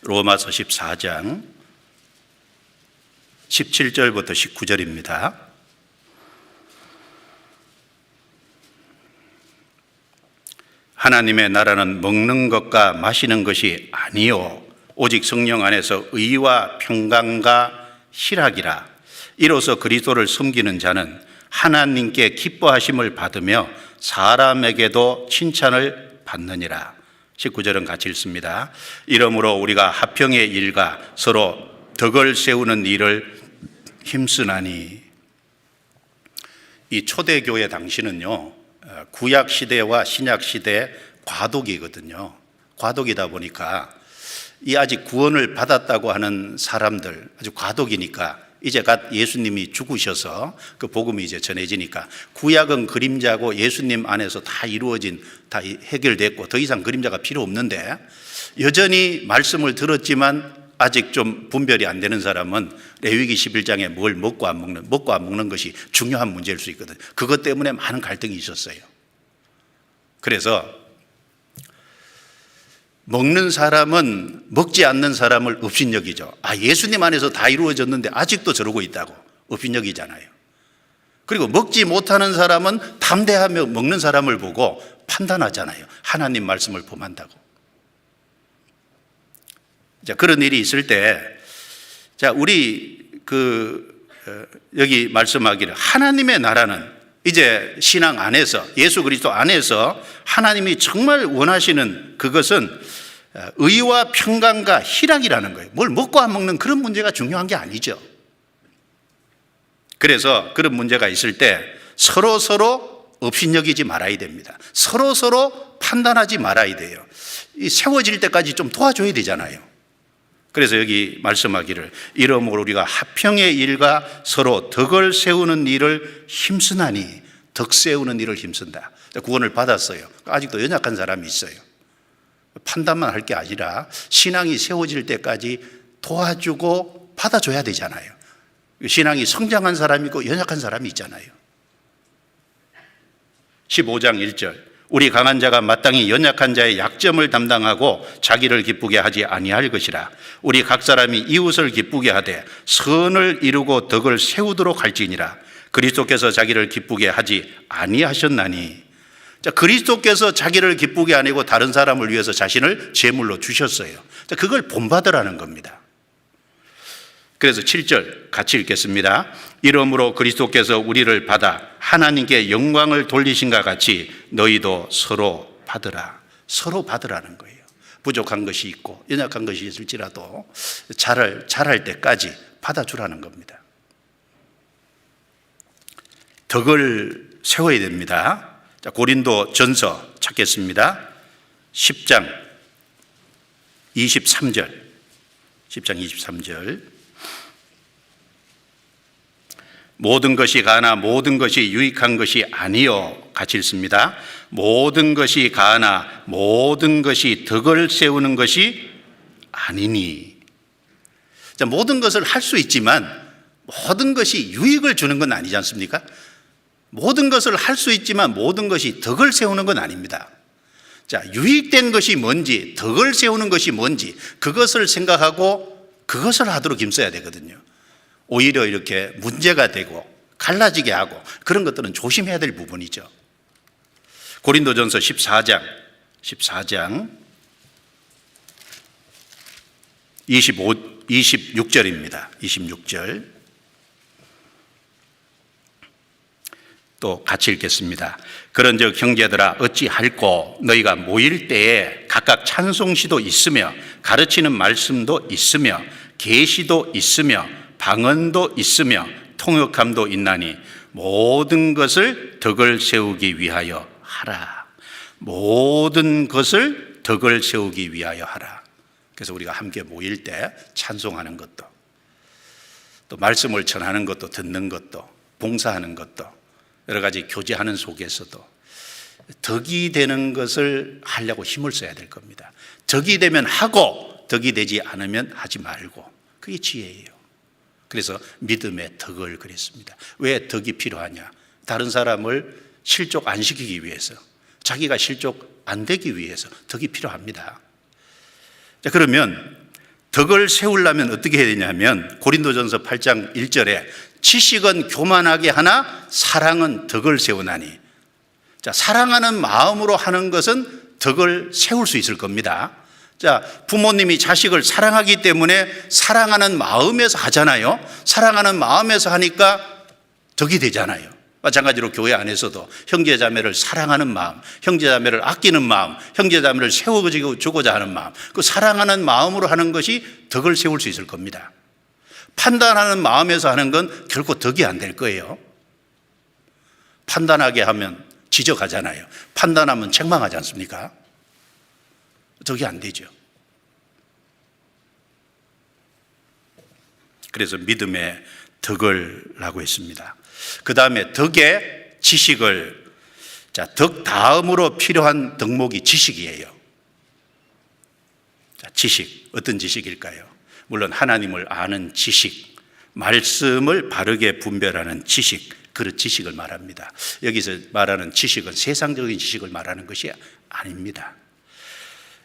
로마서 14장 17절부터 19절입니다. 하나님의 나라는 먹는 것과 마시는 것이 아니요 오직 성령 안에서 의와 평강과 희락이라. 이로써 그리스도를 섬기는 자는 하나님께 기뻐하심을 받으며 사람에게도 칭찬을 받느니라. 19절은 같이 읽습니다. 이러므로 우리가 화평의 일과 서로 덕을 세우는 일을 힘쓰나니. 이 초대교회 당시는요, 구약 시대와 신약 시대 과도기거든요. 과도기다 보니까 이 아직 구원을 받았다고 하는 사람들, 아주 과도기니까 이제 갓 예수님이 죽으셔서 그 복음이 이제 전해지니까 구약은 그림자고 예수님 안에서 다 이루어진, 다 해결됐고 더 이상 그림자가 필요 없는데, 여전히 말씀을 들었지만 아직 좀 분별이 안 되는 사람은 레위기 11장에 뭘 먹고 안 먹는 것이 중요한 문제일 수 있거든요. 그것 때문에 많은 갈등이 있었어요. 그래서 먹는 사람은 먹지 않는 사람을 업신여기죠. 예수님 안에서 다 이루어졌는데 아직도 저러고 있다고 업신여기잖아요. 그리고 먹지 못하는 사람은 담대하며 먹는 사람을 보고 판단하잖아요. 하나님 말씀을 범한다고. 자, 그런 일이 있을 때, 자, 우리 여기 말씀하기를 하나님의 나라는 이제 신앙 안에서, 예수 그리스도 안에서 하나님이 정말 원하시는 그것은 의와 평강과 희락이라는 거예요. 뭘 먹고 안 먹는 그런 문제가 중요한 게 아니죠. 그래서 그런 문제가 있을 때 서로 업신여기지 말아야 됩니다. 서로 판단하지 말아야 돼요. 이 세워질 때까지 좀 도와줘야 되잖아요. 그래서 여기 말씀하기를 이러므로 우리가 화평의 일과 서로 덕을 세우는 일을 힘쓰나니. 덕 세우는 일을 힘쓴다. 구원을 받았어요. 아직도 연약한 사람이 있어요. 판단만 할 게 아니라 신앙이 세워질 때까지 도와주고 받아줘야 되잖아요. 신앙이 성장한 사람이 있고 연약한 사람이 있잖아요. 15장 1절 우리 강한 자가 마땅히 연약한 자의 약점을 담당하고 자기를 기쁘게 하지 아니할 것이라. 우리 각 사람이 이웃을 기쁘게 하되 선을 이루고 덕을 세우도록 할지니라. 그리스도께서 자기를 기쁘게 하지 아니하셨나니. 자, 그리스도께서 자기를 기쁘게 안 하고 다른 사람을 위해서 자신을 제물로 주셨어요. 자, 그걸 본받으라는 겁니다. 그래서 7절 같이 읽겠습니다. 이러므로 그리스도께서 우리를 받아 하나님께 영광을 돌리신가 같이 너희도 서로 받으라. 서로 받으라는 거예요. 부족한 것이 있고 연약한 것이 있을지라도 잘할 때까지 받아주라는 겁니다. 덕을 세워야 됩니다. 자, 고린도 전서 찾겠습니다. 10장 23절. 10장 23절. 모든 것이 가나 모든 것이 유익한 것이 아니요. 같이 읽습니다. 모든 것이 가나 모든 것이 덕을 세우는 것이 아니니. 자, 모든 것을 할 수 있지만 모든 것이 유익을 주는 건 아니지 않습니까? 모든 것을 할 수 있지만 모든 것이 덕을 세우는 건 아닙니다. 자, 유익된 것이 뭔지, 덕을 세우는 것이 뭔지 그것을 생각하고 그것을 하도록 힘써야 되거든요. 오히려 이렇게 문제가 되고 갈라지게 하고 그런 것들은 조심해야 될 부분이죠. 고린도전서 14장 26절입니다. 26절 또 같이 읽겠습니다. 그런즉 형제들아 어찌할꼬 너희가 모일 때에 각각 찬송시도 있으며 가르치는 말씀도 있으며 계시도 있으며 방언도 있으며 통역함도 있나니 모든 것을 덕을 세우기 위하여 하라. 모든 것을 덕을 세우기 위하여 하라. 그래서 우리가 함께 모일 때 찬송하는 것도 또 말씀을 전하는 것도 듣는 것도 봉사하는 것도 여러 가지 교제하는 속에서도 덕이 되는 것을 하려고 힘을 써야 될 겁니다. 덕이 되면 하고 덕이 되지 않으면 하지 말고, 그게 지혜예요. 그래서 믿음의 덕을 그랬습니다. 왜 덕이 필요하냐? 다른 사람을 실족 안 시키기 위해서, 자기가 실족 안 되기 위해서 덕이 필요합니다. 자, 그러면 덕을 세우려면 어떻게 해야 되냐면 고린도전서 8장 1절에 지식은 교만하게 하나 사랑은 덕을 세우나니. 자, 사랑하는 마음으로 하는 것은 덕을 세울 수 있을 겁니다. 자, 부모님이 자식을 사랑하기 때문에 사랑하는 마음에서 하잖아요. 사랑하는 마음에서 하니까 덕이 되잖아요. 마찬가지로 교회 안에서도 형제자매를 사랑하는 마음, 형제자매를 아끼는 마음, 형제자매를 세워주고자 하는 마음, 그 사랑하는 마음으로 하는 것이 덕을 세울 수 있을 겁니다. 판단하는 마음에서 하는 건 결코 덕이 안 될 거예요. 판단하게 하면 지적하잖아요. 판단하면 책망하지 않습니까? 덕이 안 되죠. 그래서 믿음의 덕을 라고 했습니다. 그 다음에 덕의 지식을, 자, 덕 다음으로 필요한 덕목이 지식이에요. 자, 지식, 어떤 지식일까요? 물론 하나님을 아는 지식, 말씀을 바르게 분별하는 지식, 그런 지식을 말합니다. 여기서 말하는 지식은 세상적인 지식을 말하는 것이 아닙니다.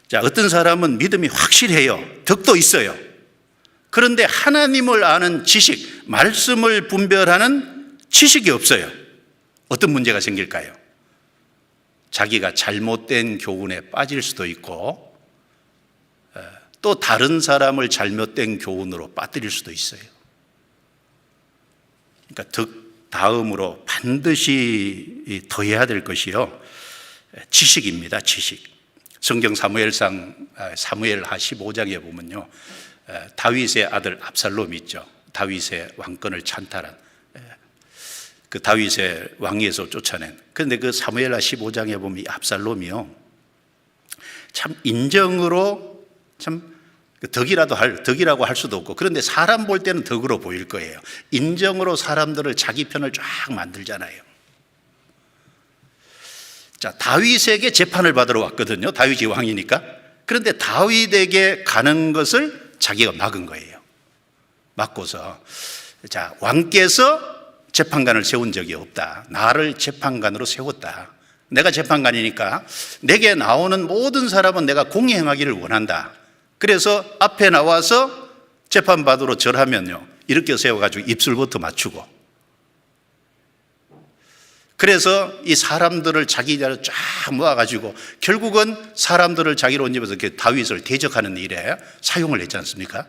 자, 어떤 사람은 믿음이 확실해요. 덕도 있어요. 그런데 하나님을 아는 지식, 말씀을 분별하는 지식이 없어요. 어떤 문제가 생길까요? 자기가 잘못된 교훈에 빠질 수도 있고 또 다른 사람을 잘못된 교훈으로 빠뜨릴 수도 있어요. 그러니까 덕 다음으로 반드시 더해야 될 것이요, 지식입니다. 지식. 성경 사무엘상 사무엘하 15장에 보면요, 다윗의 아들 압살롬이 있죠. 다윗의 왕권을 찬탈한 그 다윗의 왕위에서 쫓아낸. 그런데 그 사무엘하 15장에 보면 이 압살롬이요, 참 인정으로 참 덕이라고 할 수도 없고, 그런데 사람 볼 때는 덕으로 보일 거예요. 인정으로 사람들을 자기 편을 쫙 만들잖아요. 자, 다윗에게 재판을 받으러 왔거든요. 다윗이 왕이니까. 그런데 다윗에게 가는 것을 자기가 막은 거예요. 맞고서, 자, 왕께서 재판관을 세운 적이 없다. 나를 재판관으로 세웠다. 내가 재판관이니까 내게 나오는 모든 사람은 내가 공의 행하기를 원한다. 그래서 앞에 나와서 재판받으러 절하면요, 이렇게 세워가지고 입술부터 맞추고, 그래서 이 사람들을 자기 자리로 쫙 모아가지고 결국은 사람들을 자기로 온 집에서 다윗을 대적하는 일에 사용을 했지 않습니까?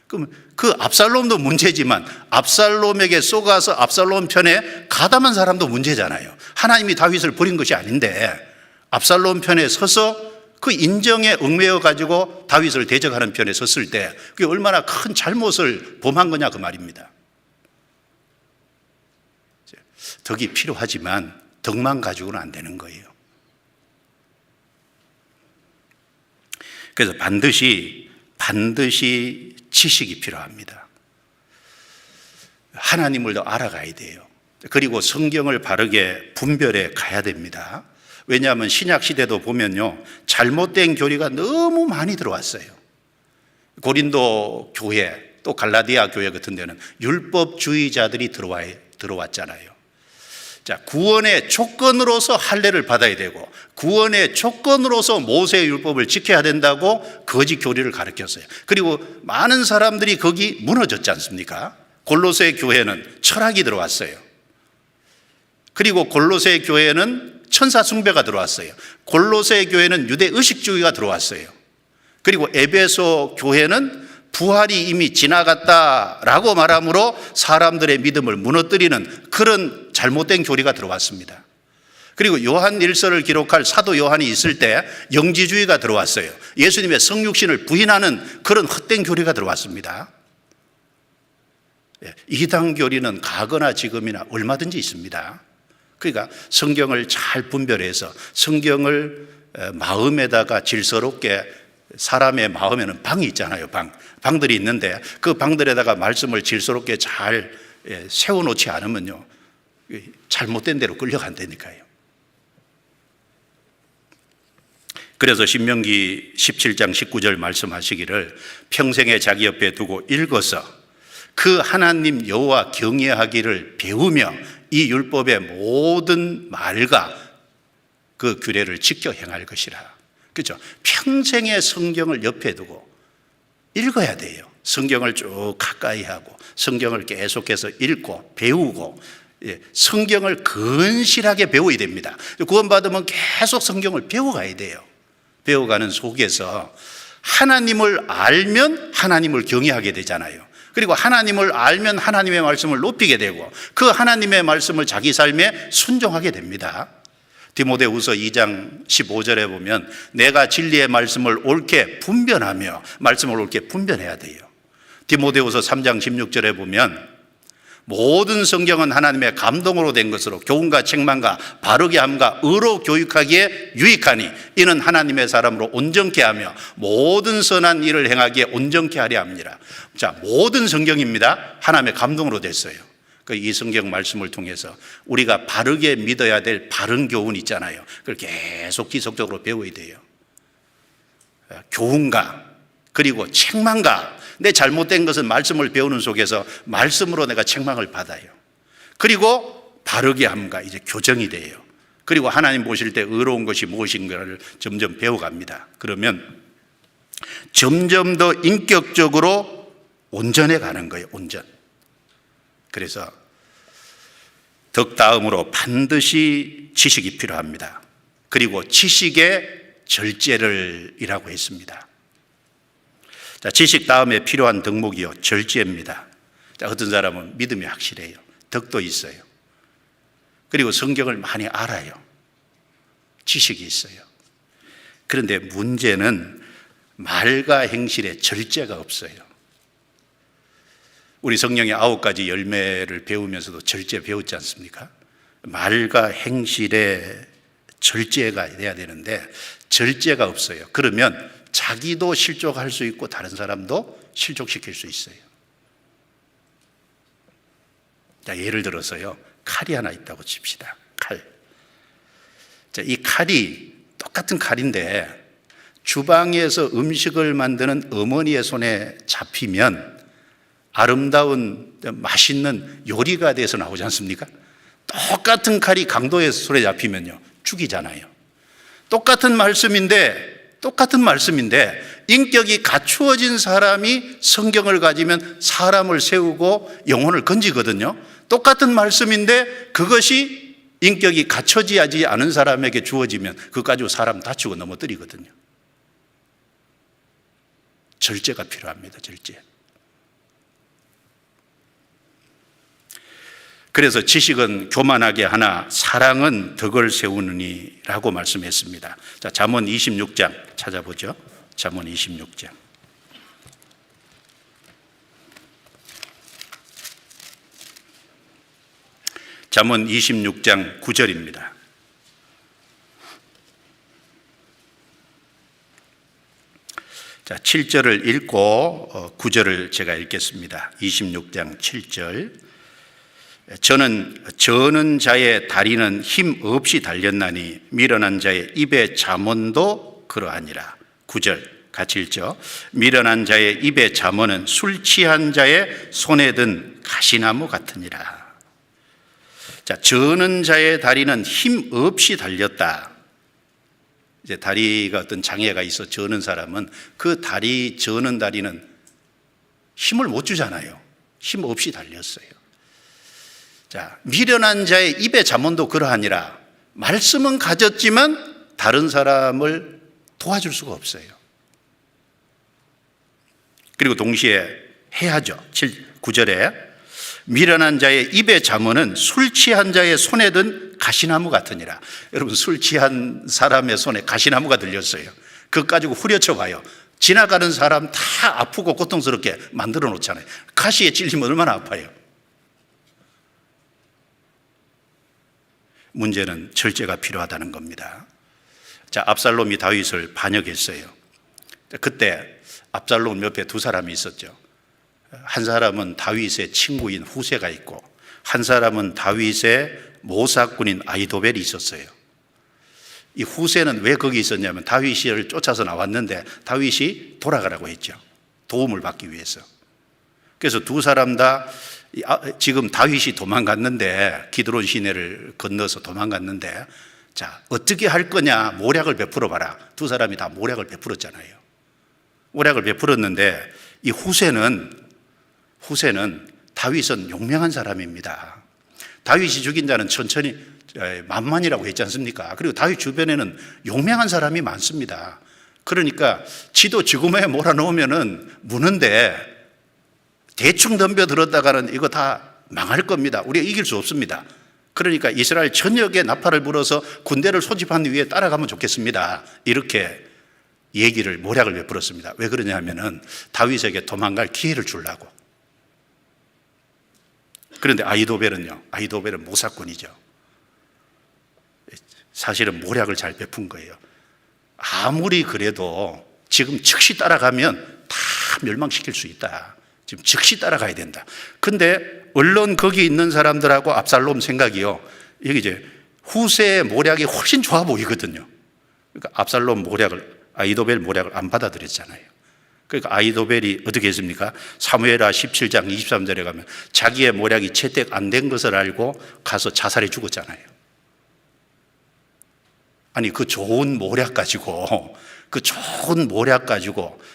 그럼 그 압살롬도 문제지만 압살롬에게 쏘가서 압살롬 편에 가담한 사람도 문제잖아요. 하나님이 다윗을 버린 것이 아닌데 압살롬 편에 서서 그 인정에 얽매여 가지고 다윗을 대적하는 편에 섰을 때 그게 얼마나 큰 잘못을 범한 거냐 그 말입니다. 덕이 필요하지만 덕만 가지고는 안 되는 거예요. 그래서 반드시 지식이 필요합니다. 하나님을 더 알아가야 돼요. 그리고 성경을 바르게 분별해 가야 됩니다. 왜냐하면 신약 시대도 보면요, 잘못된 교리가 너무 많이 들어왔어요. 고린도 교회 또 갈라디아 교회 같은 데는 율법주의자들이 들어왔잖아요. 자, 구원의 조건으로서 할례를 받아야 되고 구원의 조건으로서 모세의 율법을 지켜야 된다고 거짓 교리를 가르쳤어요. 그리고 많은 사람들이 거기 무너졌지 않습니까? 골로새 교회는 철학이 들어왔어요. 그리고 골로새 교회는 천사 숭배가 들어왔어요. 골로새 교회는 유대 의식주의가 들어왔어요. 그리고 에베소 교회는 부활이 이미 지나갔다라고 말함으로 사람들의 믿음을 무너뜨리는 그런 잘못된 교리가 들어왔습니다. 그리고 요한 1서를 기록할 사도 요한이 있을 때 영지주의가 들어왔어요. 예수님의 성육신을 부인하는 그런 헛된 교리가 들어왔습니다. 이단 교리는 과거나 지금이나 얼마든지 있습니다. 그러니까 성경을 잘 분별해서 성경을 마음에다가 질서롭게, 사람의 마음에는 방이 있잖아요. 방들이 있는데 그 방들에다가 말씀을 질서롭게 잘 세워놓지 않으면요, 잘못된 대로 끌려간다니까요. 그래서 신명기 17장 19절 말씀하시기를 평생에 자기 옆에 두고 읽어서 그 하나님 여호와 경외하기를 배우며 이 율법의 모든 말과 그 규례를 지켜 행할 것이라. 그렇죠? 평생의 성경을 옆에 두고 읽어야 돼요. 성경을 쭉 가까이 하고 성경을 계속해서 읽고 배우고, 성경을 근실하게 배워야 됩니다. 구원받으면 계속 성경을 배워가야 돼요. 배워가는 속에서 하나님을 알면 하나님을 경외하게 되잖아요. 그리고 하나님을 알면 하나님의 말씀을 높이게 되고 그 하나님의 말씀을 자기 삶에 순종하게 됩니다. 디모데후서 2장 15절에 보면 내가 진리의 말씀을 옳게 분별하며, 말씀을 옳게 분별해야 돼요. 디모데후서 3장 16절에 보면 모든 성경은 하나님의 감동으로 된 것으로 교훈과 책망과 바르게 함과 의로 교육하기에 유익하니 이는 하나님의 사람으로 온전케 하며 모든 선한 일을 행하기에 온전케 하려 합니다. 자, 모든 성경입니다. 하나님의 감동으로 됐어요. 이 성경 말씀을 통해서 우리가 바르게 믿어야 될 바른 교훈 있잖아요. 그걸 계속 지속적으로 배워야 돼요. 교훈과 그리고 책망과, 내 잘못된 것은 말씀을 배우는 속에서 말씀으로 내가 책망을 받아요. 그리고 바르게 함과 이제 교정이 돼요. 그리고 하나님 보실 때 의로운 것이 무엇인가를 점점 배워갑니다. 그러면 점점 더 인격적으로 온전해 가는 거예요. 온전. 그래서 덕 다음으로 반드시 지식이 필요합니다. 그리고 지식의 절제를 이라고 했습니다. 자, 지식 다음에 필요한 덕목이요, 절제입니다. 자, 어떤 사람은 믿음이 확실해요. 덕도 있어요. 그리고 성경을 많이 알아요. 지식이 있어요. 그런데 문제는 말과 행실에 절제가 없어요. 우리 성령의 9가지 열매를 배우면서도 절제 배웠지 않습니까? 말과 행실에 절제가 돼야 되는데 절제가 없어요. 그러면 자기도 실족할 수 있고 다른 사람도 실족시킬 수 있어요. 자, 예를 들어서요, 칼이 하나 있다고 칩시다. 칼. 자, 이 칼이 똑같은 칼인데 주방에서 음식을 만드는 어머니의 손에 잡히면 아름다운 맛있는 요리가 돼서 나오지 않습니까? 똑같은 칼이 강도에서 손에 잡히면요 죽이잖아요. 똑같은 말씀인데 인격이 갖추어진 사람이 성경을 가지면 사람을 세우고 영혼을 건지거든요. 똑같은 말씀인데 그것이 인격이 갖춰지지 않은 사람에게 주어지면 그것 가지고 사람 다치고 넘어뜨리거든요. 절제가 필요합니다. 절제. 그래서 지식은 교만하게 하나 사랑은 덕을 세우느니 라고 말씀했습니다. 자, 잠언 26장 찾아보죠. 잠언 26장. 잠언 26장 9절입니다. 자, 7절을 읽고 9절을 제가 읽겠습니다. 26장 7절. 저는 자의 다리는 힘 없이 달렸나니 미련한 자의 입의 잠언도 그러하니라. 9절 같이 읽죠. 미련한 자의 입의 잠언은 술 취한 자의 손에 든 가시나무 같으니라. 자, 저는 자의 다리는 힘 없이 달렸다. 이제 다리가 어떤 장애가 있어 저는 사람은 그 다리 저는 다리는 힘을 못 주잖아요. 힘 없이 달렸어요. 자, 미련한 자의 입의 잠언도 그러하니라. 말씀은 가졌지만 다른 사람을 도와줄 수가 없어요. 그리고 동시에 해야죠. 9절에 미련한 자의 입의 잠언은 술 취한 자의 손에 든 가시나무 같으니라. 여러분, 술 취한 사람의 손에 가시나무가 들렸어요. 그것 가지고 후려쳐 봐요. 지나가는 사람 다 아프고 고통스럽게 만들어 놓잖아요. 가시에 찔리면 얼마나 아파요. 문제는 절제가 필요하다는 겁니다. 자, 압살롬이 다윗을 반역했어요. 그때 압살롬 옆에 두 사람이 있었죠. 한 사람은 다윗의 친구인 후세가 있고 한 사람은 다윗의 모사꾼인 아히도벨이 있었어요. 이 후세는 왜 거기 있었냐면 다윗을 쫓아서 나왔는데 다윗이 돌아가라고 했죠. 도움을 받기 위해서. 그래서 두 사람 다 지금 다윗이 도망갔는데 기드론 시내를 건너서 도망갔는데 자, 어떻게 할 거냐 모략을 베풀어 봐라. 두 사람이 다 모략을 베풀었잖아요. 모략을 베풀었는데 이 후세는 다윗은 용맹한 사람입니다. 다윗이 죽인 자는 천천히 만만이라고 했지 않습니까? 그리고 다윗 주변에는 용맹한 사람이 많습니다. 그러니까 지도 지구매에 몰아넣으면은 무는데 대충 덤벼들었다가는 이거 다 망할 겁니다. 우리가 이길 수 없습니다. 그러니까 이스라엘 전역에 나팔을 불어서 군대를 소집한 위에 따라가면 좋겠습니다. 이렇게 얘기를 모략을 베풀었습니다. 왜 그러냐 하면은 다윗에게 도망갈 기회를 주려고. 그런데 아히도벨은 모사꾼이죠. 사실은 모략을 잘 베푼 거예요. 아무리 그래도 지금 즉시 따라가면 다 멸망시킬 수 있다. 지금 즉시 따라가야 된다. 근데 언론 거기 있는 사람들하고 압살롬 생각이요. 여기 이제 후세의 모략이 훨씬 좋아 보이거든요. 그러니까 압살롬 아히도벨 모략을 안 받아들였잖아요. 그러니까 아히도벨이 어떻게 했습니까? 사무엘하 17장 23절에 가면 자기의 모략이 채택 안 된 것을 알고 가서 자살해 죽었잖아요. 아니 그 좋은 모략 가지고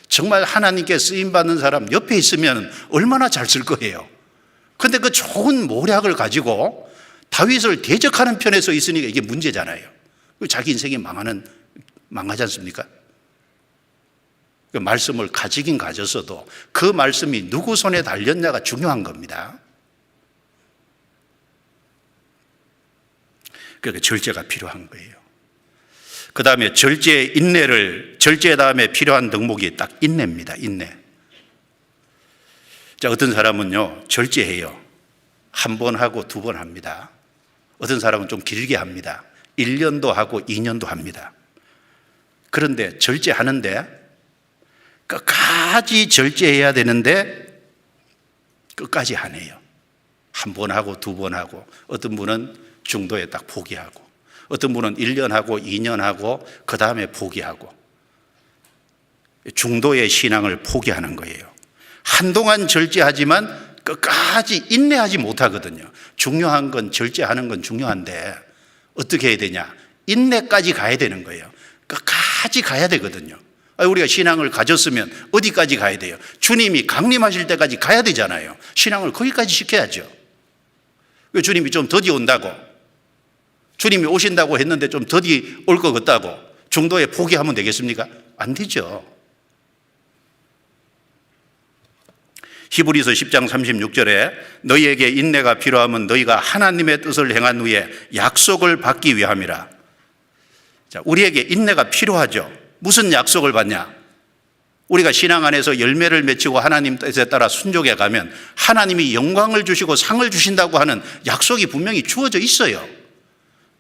정말 하나님께 쓰임받는 사람 옆에 있으면 얼마나 잘 쓸 거예요. 그런데 그 좋은 모략을 가지고 다윗을 대적하는 편에 서 있으니까 이게 문제잖아요. 자기 인생이 망하지 않습니까? 그 말씀을 가지긴 가졌어도 그 말씀이 누구 손에 달렸냐가 중요한 겁니다. 그러니까 절제가 필요한 거예요. 그 다음에 절제 다음에 필요한 덕목이 딱 인내입니다. 인내. 자, 어떤 사람은요, 절제해요. 한 번 하고 두 번 합니다. 어떤 사람은 좀 길게 합니다. 1년도 하고 2년도 합니다. 그런데 절제하는데 끝까지 절제해야 되는데 끝까지 안 해요. 한 번 하고 두 번 하고 어떤 분은 중도에 딱 포기하고 어떤 분은 1년 하고 2년 하고 그 다음에 포기하고 중도의 신앙을 포기하는 거예요. 한동안 절제하지만 끝까지 인내하지 못하거든요. 중요한 건 절제하는 건 중요한데 어떻게 해야 되냐? 인내까지 가야 되는 거예요. 끝까지 가야 되거든요. 우리가 신앙을 가졌으면 어디까지 가야 돼요? 주님이 강림하실 때까지 가야 되잖아요. 신앙을 거기까지 시켜야죠. 왜 주님이 좀 더디 온다고, 주님이 오신다고 했는데 좀 더디 올 것 같다고 중도에 포기하면 되겠습니까? 안 되죠. 히브리서 10장 36절에 너희에게 인내가 필요하면 너희가 하나님의 뜻을 행한 후에 약속을 받기 위함이라. 자, 우리에게 인내가 필요하죠. 무슨 약속을 받냐? 우리가 신앙 안에서 열매를 맺히고 하나님 뜻에 따라 순종해 가면 하나님이 영광을 주시고 상을 주신다고 하는 약속이 분명히 주어져 있어요.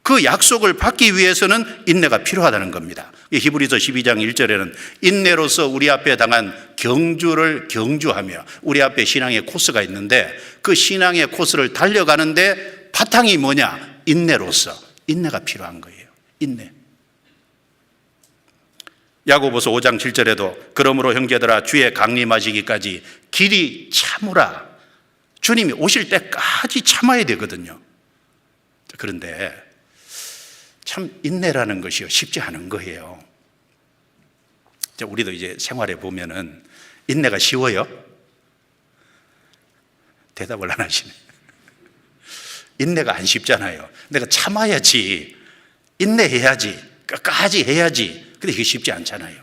그 약속을 받기 위해서는 인내가 필요하다는 겁니다. 히브리서 12장 1절에는 인내로서 우리 앞에 당한 경주를 경주하며, 우리 앞에 신앙의 코스가 있는데 그 신앙의 코스를 달려가는데 바탕이 뭐냐? 인내로서. 인내가 필요한 거예요. 인내. 야고보서 5장 7절에도 그러므로 형제들아 주의 강림하시기까지 길이 참으라. 주님이 오실 때까지 참아야 되거든요. 그런데 참 인내라는 것이 쉽지 않은 거예요. 우리도 이제 생활해 보면은 인내가 쉬워요? 대답을 안 하시네. 인내가 안 쉽잖아요. 내가 참아야지, 인내해야지, 끝까지 해야지. 근데 이게 쉽지 않잖아요.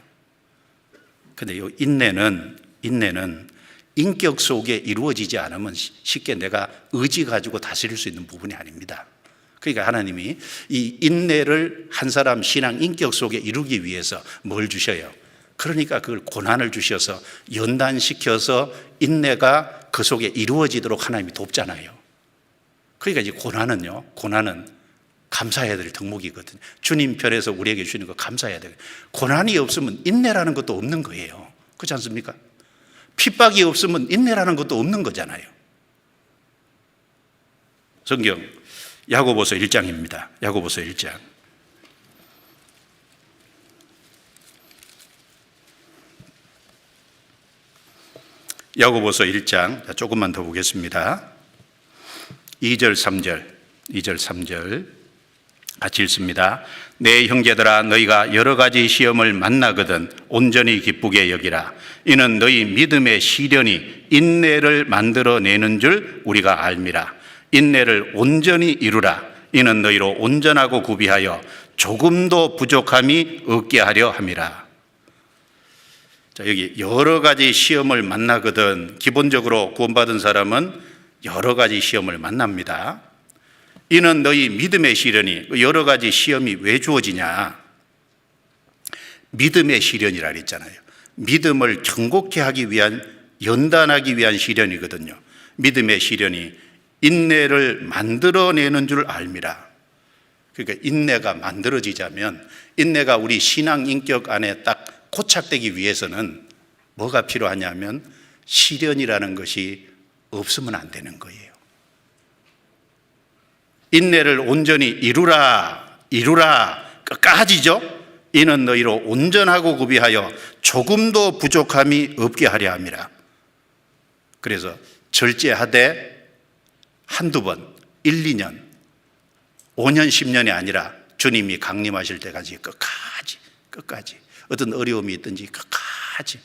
근데 이 인내는 인격 속에 이루어지지 않으면 쉽게 내가 의지 가지고 다스릴 수 있는 부분이 아닙니다. 그러니까 하나님이 이 인내를 한 사람 신앙 인격 속에 이루기 위해서 뭘 주셔요? 그러니까 그걸 고난을 주셔서 연단시켜서 인내가 그 속에 이루어지도록 하나님이 돕잖아요. 그러니까 이제 고난은 감사해야 될 덕목이거든요. 주님 편에서 우리에게 주시는 거 감사해야 돼요. 고난이 없으면 인내라는 것도 없는 거예요. 그렇지 않습니까? 핍박이 없으면 인내라는 것도 없는 거잖아요. 성경 야고보서 1장입니다. 야고보서 1장. 야고보서 1장 조금만 더 보겠습니다. 2절 3절 같이 읽습니다. 내 형제들아 너희가 여러 가지 시험을 만나거든 온전히 기쁘게 여기라. 이는 너희 믿음의 시련이 인내를 만들어내는 줄 우리가 알미라. 인내를 온전히 이루라. 이는 너희로 온전하고 구비하여 조금도 부족함이 없게 하려 함이라. 자, 여기 여러 가지 시험을 만나거든. 기본적으로 구원받은 사람은 여러 가지 시험을 만납니다. 이는 너희 믿음의 시련이, 여러 가지 시험이 왜 주어지냐? 믿음의 시련이라 그랬잖아요. 믿음을 견고케 하기 위한, 연단하기 위한 시련이거든요. 믿음의 시련이 인내를 만들어내는 줄 알미라. 그러니까 인내가 만들어지자면, 인내가 우리 신앙 인격 안에 딱 고착되기 위해서는 뭐가 필요하냐면 시련이라는 것이 없으면 안 되는 거예요. 인내를 온전히 이루라 끝까지죠. 이는 너희로 온전하고 구비하여 조금도 부족함이 없게 하려 함이라. 그래서 절제하되 한두 번, 1, 2년, 5년, 10년이 아니라 주님이 강림하실 때까지 끝까지 어떤 어려움이 있든지 끝까지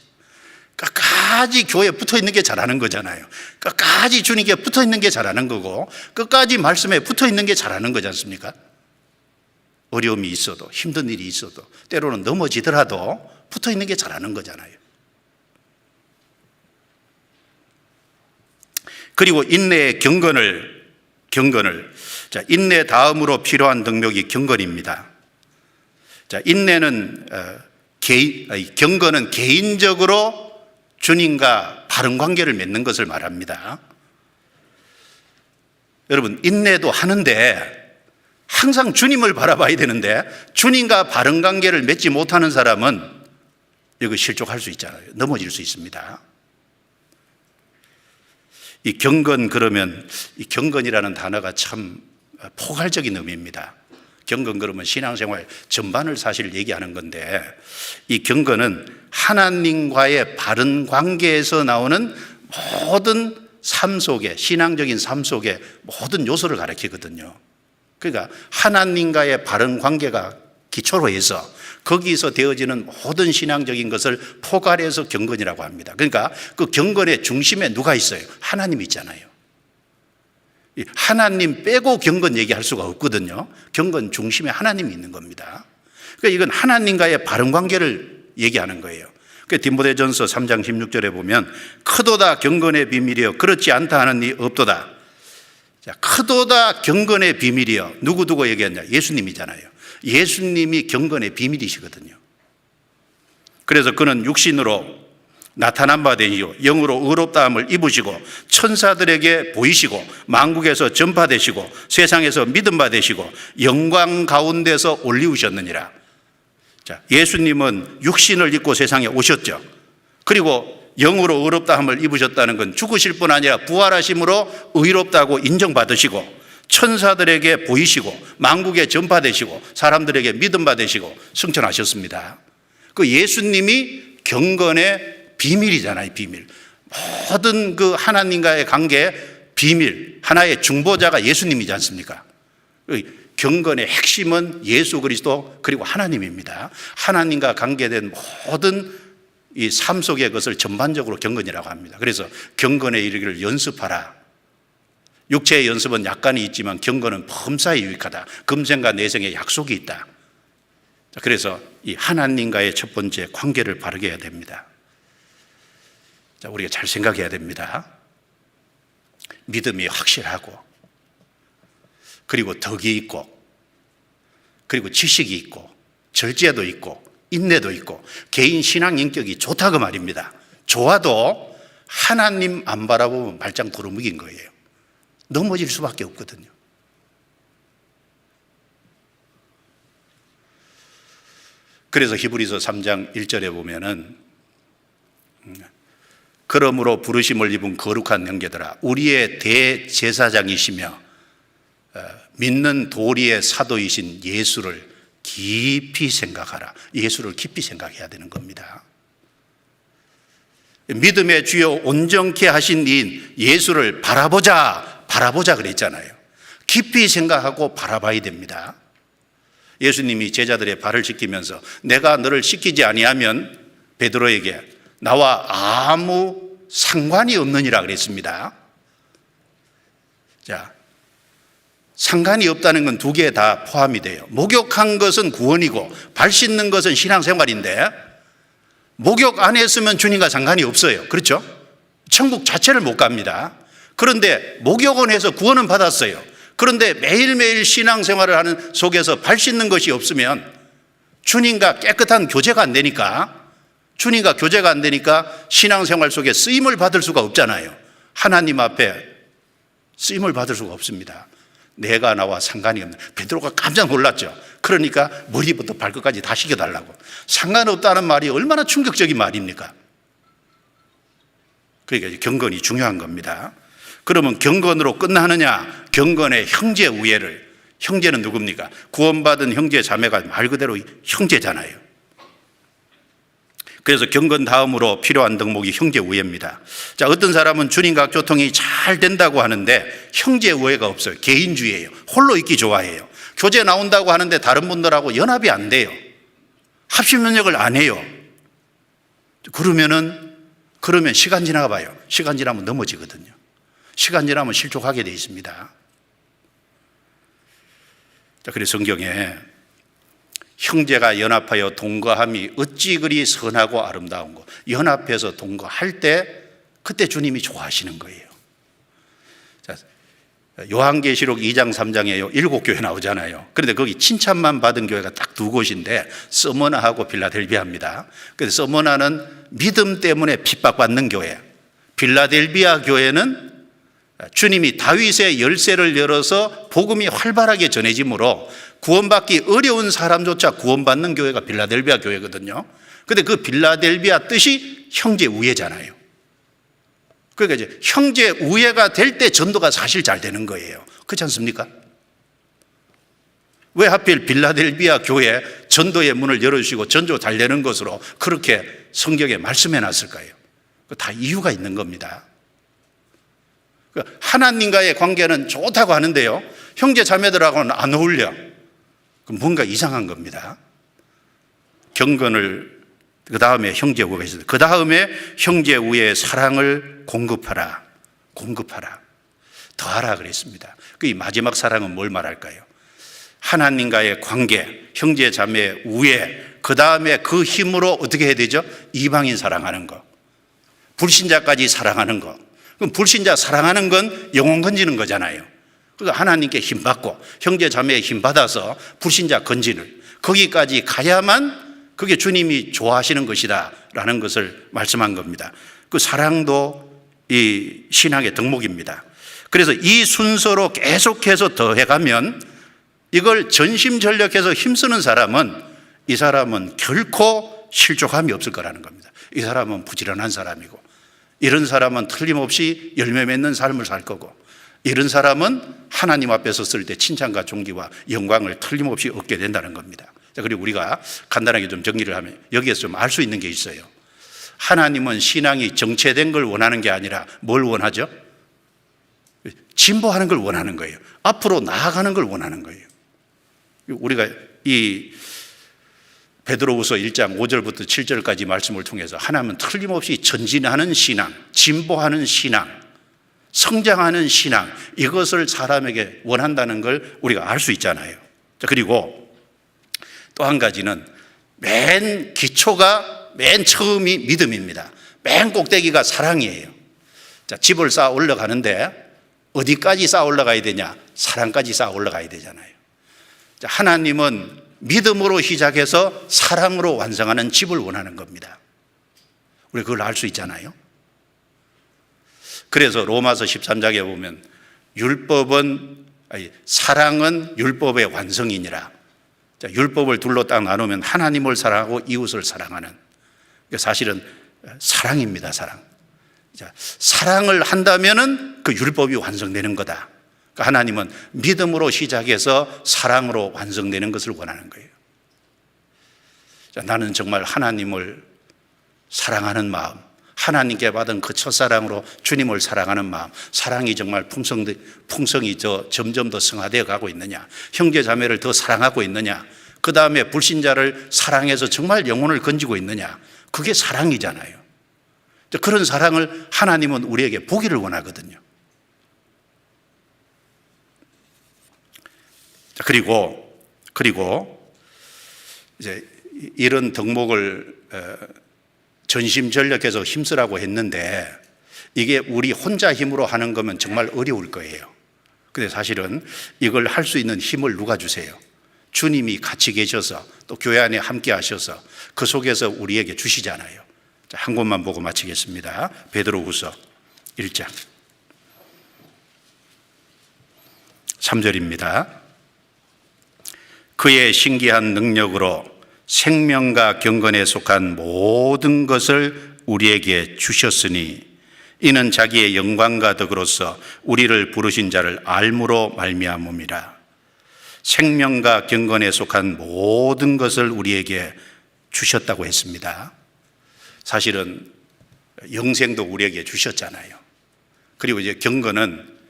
교회에 붙어 있는 게 잘하는 거잖아요. 끝까지 주님께 붙어 있는 게 잘하는 거고, 끝까지 말씀에 붙어 있는 게 잘하는 거지 않습니까? 어려움이 있어도, 힘든 일이 있어도, 때로는 넘어지더라도 붙어 있는 게 잘하는 거잖아요. 그리고 인내의 경건을 자, 인내 다음으로 필요한 덕목이 경건입니다. 자, 경건은 개인적으로 주님과 바른 관계를 맺는 것을 말합니다. 여러분, 인내도 하는데 항상 주님을 바라봐야 되는데 주님과 바른 관계를 맺지 못하는 사람은 이거 실족할 수 있잖아요. 넘어질 수 있습니다. 이 경건, 그러면 이 경건이라는 단어가 참 포괄적인 의미입니다. 경건 그러면 신앙생활 전반을 사실 얘기하는 건데, 이 경건은 하나님과의 바른 관계에서 나오는 모든 삶 속에, 신앙적인 삶 속에 모든 요소를 가리키거든요. 그러니까 하나님과의 바른 관계가 기초로 해서 거기서 되어지는 모든 신앙적인 것을 포괄해서 경건이라고 합니다. 그러니까 그 경건의 중심에 누가 있어요? 하나님이 있잖아요. 하나님 빼고 경건 얘기할 수가 없거든요. 경건 중심에 하나님이 있는 겁니다. 그러니까 이건 하나님과의 바른 관계를 얘기하는 거예요. 디모데전서 3장 16절에 보면 크도다 경건의 비밀이여 그렇지 않다 하는 이 없도다. 자, 크도다 경건의 비밀이여. 누구 두고 얘기했냐? 예수님이잖아요. 예수님이 경건의 비밀이시거든요. 그래서 그는 육신으로 나타난 바 되시고 영으로 의롭다함을 입으시고 천사들에게 보이시고 만국에서 전파되시고 세상에서 믿음 받으시고 영광 가운데서 올리우셨느니라. 자, 예수님은 육신을 입고 세상에 오셨죠. 그리고 영으로 의롭다함을 입으셨다는 건 죽으실 뿐 아니라 부활하심으로 의롭다고 인정받으시고 천사들에게 보이시고 만국에 전파되시고 사람들에게 믿음 받으시고 승천하셨습니다. 그 예수님이 경건의 비밀이잖아요. 비밀. 모든 그 하나님과의 관계 비밀 하나의 중보자가 예수님이지 않습니까? 경건의 핵심은 예수 그리스도 그리고 하나님입니다. 하나님과 관계된 모든 이 삶 속의 것을 전반적으로 경건이라고 합니다. 그래서 경건에 이르기를 연습하라. 육체의 연습은 약간이 있지만 경건은 범사에 유익하다. 금생과 내생에 약속이 있다. 그래서 이 하나님과의 첫 번째 관계를 바르게 해야 됩니다. 자, 우리가 잘 생각해야 됩니다. 믿음이 확실하고, 그리고 덕이 있고, 그리고 지식이 있고, 절제도 있고, 인내도 있고, 개인 신앙 인격이 좋다고 말입니다. 좋아도 하나님 안 바라보면 말짱 도루묵인 거예요. 넘어질 수밖에 없거든요. 그래서 히브리서 3장 1절에 보면은 그러므로 부르심을 입은 거룩한 형제들아 우리의 대제사장이시며 믿는 도리의 사도이신 예수를 깊이 생각하라. 예수를 깊이 생각해야 되는 겁니다. 믿음의 주요 온전케 하신 이인 예수를 바라보자 그랬잖아요. 깊이 생각하고 바라봐야 됩니다. 예수님이 제자들의 발을 씻기면서 내가 너를 씻기지 아니하면 베드로에게 나와 아무 상관이 없느니라 그랬습니다. 자, 상관이 없다는 건 두 개 다 포함이 돼요. 목욕한 것은 구원이고 발 씻는 것은 신앙생활인데 목욕 안 했으면 주님과 상관이 없어요. 그렇죠? 천국 자체를 못 갑니다. 그런데 목욕은 해서 구원은 받았어요. 그런데 매일매일 신앙생활을 하는 속에서 발 씻는 것이 없으면 주님과 깨끗한 교제가 안 되니까 신앙생활 속에 쓰임을 받을 수가 없잖아요. 하나님 앞에 쓰임을 받을 수가 없습니다. 내가 나와 상관이 없는. 베드로가 깜짝 놀랐죠. 그러니까 머리부터 발끝까지 다 씻겨달라고. 상관없다는 말이 얼마나 충격적인 말입니까? 그러니까 경건이 중요한 겁니다. 그러면 경건으로 끝나느냐? 경건의 형제 우애를. 형제는 누굽니까? 구원받은 형제 자매가 말 그대로 형제잖아요. 그래서 경건 다음으로 필요한 덕목이 형제 우애입니다. 자, 어떤 사람은 주님과 교통이 잘 된다고 하는데 형제 우애가 없어요. 개인주의예요. 홀로 있기 좋아해요. 교제 나온다고 하는데 다른 분들하고 연합이 안 돼요. 합심 연역을 안 해요. 그러면 시간 지나가 봐요. 시간 지나면 넘어지거든요. 시간 지나면 실족하게 돼 있습니다. 자, 그래서 성경에 형제가 연합하여 동거함이 어찌 그리 선하고 아름다운 거. 연합해서 동거할 때 그때 주님이 좋아하시는 거예요. 자, 요한계시록 2장 3장에 7교회 나오잖아요. 그런데 거기 칭찬만 받은 교회가 딱 두 곳인데 서머나하고 빌라델비아입니다. 그래서 서머나는 믿음 때문에 핍박받는 교회, 빌라델비아 교회는 주님이 다윗의 열쇠를 열어서 복음이 활발하게 전해지므로 구원받기 어려운 사람조차 구원받는 교회가 빌라델비아 교회거든요. 그런데 그 빌라델비아 뜻이 형제 우애잖아요. 그러니까 이제 형제 우애가 될 때 전도가 사실 잘 되는 거예요. 그렇지 않습니까? 왜 하필 빌라델비아 교회 전도의 문을 열어주시고 전도 달래는 것으로 그렇게 성경에 말씀해 놨을까요? 다 이유가 있는 겁니다. 하나님과의 관계는 좋다고 하는데요, 형제 자매들하고는 안 어울려. 뭔가 이상한 겁니다. 경건을, 그 다음에 형제 우애가 있어요. 그 다음에 형제 우애의 사랑을 공급하라. 더하라 그랬습니다. 그 마지막 사랑은 뭘 말할까요? 하나님과의 관계, 형제 자매의 우애, 그 다음에 그 힘으로 어떻게 해야 되죠? 이방인 사랑하는 거, 불신자까지 사랑하는 거. 그럼 불신자 사랑하는 건 영혼 건지는 거잖아요. 그러니까 하나님께 힘 받고 형제 자매의 힘 받아서 불신자 건지는, 거기까지 가야만 그게 주님이 좋아하시는 것이다 라는 것을 말씀한 겁니다. 그 사랑도 이 신앙의 덕목입니다. 그래서 이 순서로 계속해서 더해가면, 이걸 전심전력해서 힘쓰는 사람은, 이 사람은 결코 실족함이 없을 거라는 겁니다. 이 사람은 부지런한 사람이고, 이런 사람은 틀림없이 열매 맺는 삶을 살 거고, 이런 사람은 하나님 앞에 섰을 때 칭찬과 존귀와 영광을 틀림없이 얻게 된다는 겁니다. 그리고 우리가 간단하게 좀 정리를 하면 여기에서 좀 알 수 있는 게 있어요. 하나님은 신앙이 정체된 걸 원하는 게 아니라 뭘 원하죠? 진보하는 걸 원하는 거예요. 앞으로 나아가는 걸 원하는 거예요. 우리가 이 베드로후서 1장 5절부터 7절까지 말씀을 통해서 하나님은 틀림없이 전진하는 신앙, 진보하는 신앙, 성장하는 신앙, 이것을 사람에게 원한다는 걸 우리가 알 수 있잖아요. 자, 그리고 또 한 가지는 맨 기초가, 맨 처음이 믿음입니다. 맨 꼭대기가 사랑이에요. 자, 집을 쌓아 올라가는데 어디까지 쌓아 올라가야 되냐? 사랑까지 쌓아 올라가야 되잖아요. 자, 하나님은 믿음으로 시작해서 사랑으로 완성하는 집을 원하는 겁니다. 우리 그걸 알 수 있잖아요. 그래서 로마서 13장에 보면 사랑은 율법의 완성이니라. 자, 율법을 둘로 딱 나누면 하나님을 사랑하고 이웃을 사랑하는, 사실은 사랑입니다. 사랑. 자, 사랑을 한다면은 그 율법이 완성되는 거다. 그러니까 하나님은 믿음으로 시작해서 사랑으로 완성되는 것을 원하는 거예요. 자, 나는 정말 하나님을 사랑하는 마음, 하나님께 받은 그 첫사랑으로 주님을 사랑하는 마음, 사랑이 정말 풍성이 점점 더 성화되어 가고 있느냐, 형제 자매를 더 사랑하고 있느냐, 그 다음에 불신자를 사랑해서 정말 영혼을 건지고 있느냐, 그게 사랑이잖아요. 그런 사랑을 하나님은 우리에게 보기를 원하거든요. 그리고 이제 이런 덕목을 전심전력해서 힘쓰라고 했는데, 이게 우리 혼자 힘으로 하는 거면 정말 어려울 거예요. 근데 사실은 이걸 할 수 있는 힘을 누가 주세요? 주님이 같이 계셔서, 또 교회 안에 함께 하셔서 그 속에서 우리에게 주시잖아요. 자, 한 곳만 보고 마치겠습니다. 베드로후서 1장 3절입니다. 그의 신기한 능력으로 생명과 경건에 속한 모든 것을 우리에게 주셨으니 이는 자기의 영광과 덕으로서 우리를 부르신 자를 알므로 말미암음이라. 생명과 경건에 속한 모든 것을 우리에게 주셨다고 했습니다. 사실은 영생도 우리에게 주셨잖아요. 그리고 이제 경건은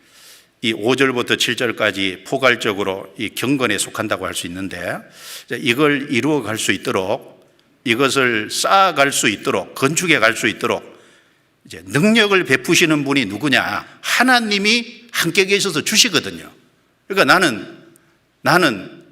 이 5절부터 7절까지 포괄적으로 이 경건에 속한다고 할 수 있는데, 이걸 이루어 갈 수 있도록, 이것을 쌓아갈 수 있도록, 건축해 갈 수 있도록 이제 능력을 베푸시는 분이 누구냐? 하나님이 함께 계셔서 주시거든요. 그러니까 나는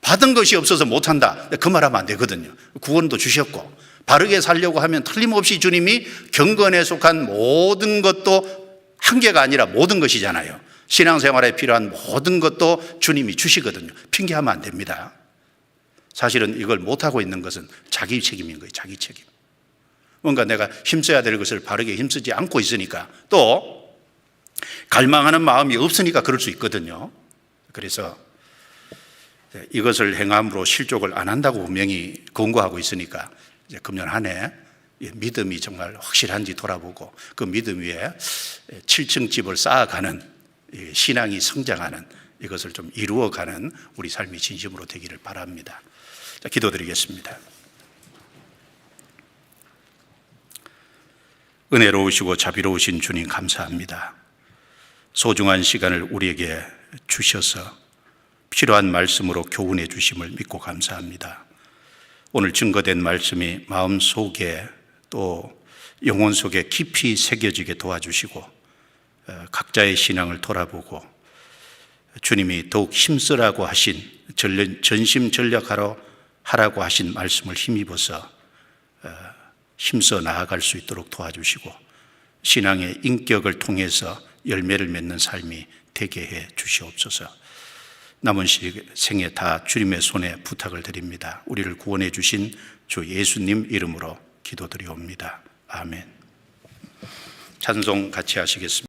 받은 것이 없어서 못한다, 그 말하면 안 되거든요. 구원도 주셨고, 바르게 살려고 하면 틀림없이 주님이 경건에 속한 모든 것도 한계가 아니라 모든 것이잖아요. 신앙생활에 필요한 모든 것도 주님이 주시거든요. 핑계하면 안 됩니다. 사실은 이걸 못하고 있는 것은 자기 책임인 거예요. 자기 책임. 뭔가 내가 힘써야 될 것을 바르게 힘쓰지 않고 있으니까, 또 갈망하는 마음이 없으니까 그럴 수 있거든요. 그래서 이것을 행함으로 실족을 안 한다고 분명히 권고하고 있으니까 이제 금년 한 해 믿음이 정말 확실한지 돌아보고 그 믿음 위에 7층 집을 쌓아가는 신앙이 성장하는 이것을 좀 이루어가는 우리 삶이 진심으로 되기를 바랍니다. 자, 기도드리겠습니다. 은혜로우시고 자비로우신 주님 감사합니다. 소중한 시간을 우리에게 주셔서 필요한 말씀으로 교훈해 주심을 믿고 감사합니다. 오늘 증거된 말씀이 마음 속에 또 영혼 속에 깊이 새겨지게 도와주시고 각자의 신앙을 돌아보고 주님이 더욱 힘쓰라고 하신 전심전력하라고 하신 말씀을 힘입어서 힘써 나아갈 수 있도록 도와주시고 신앙의 인격을 통해서 열매를 맺는 삶이 되게 해 주시옵소서. 남은 생에 다 주님의 손에 부탁을 드립니다. 우리를 구원해 주신 주 예수님 이름으로 기도드리옵니다. 아멘. 찬송 같이 하시겠습니다.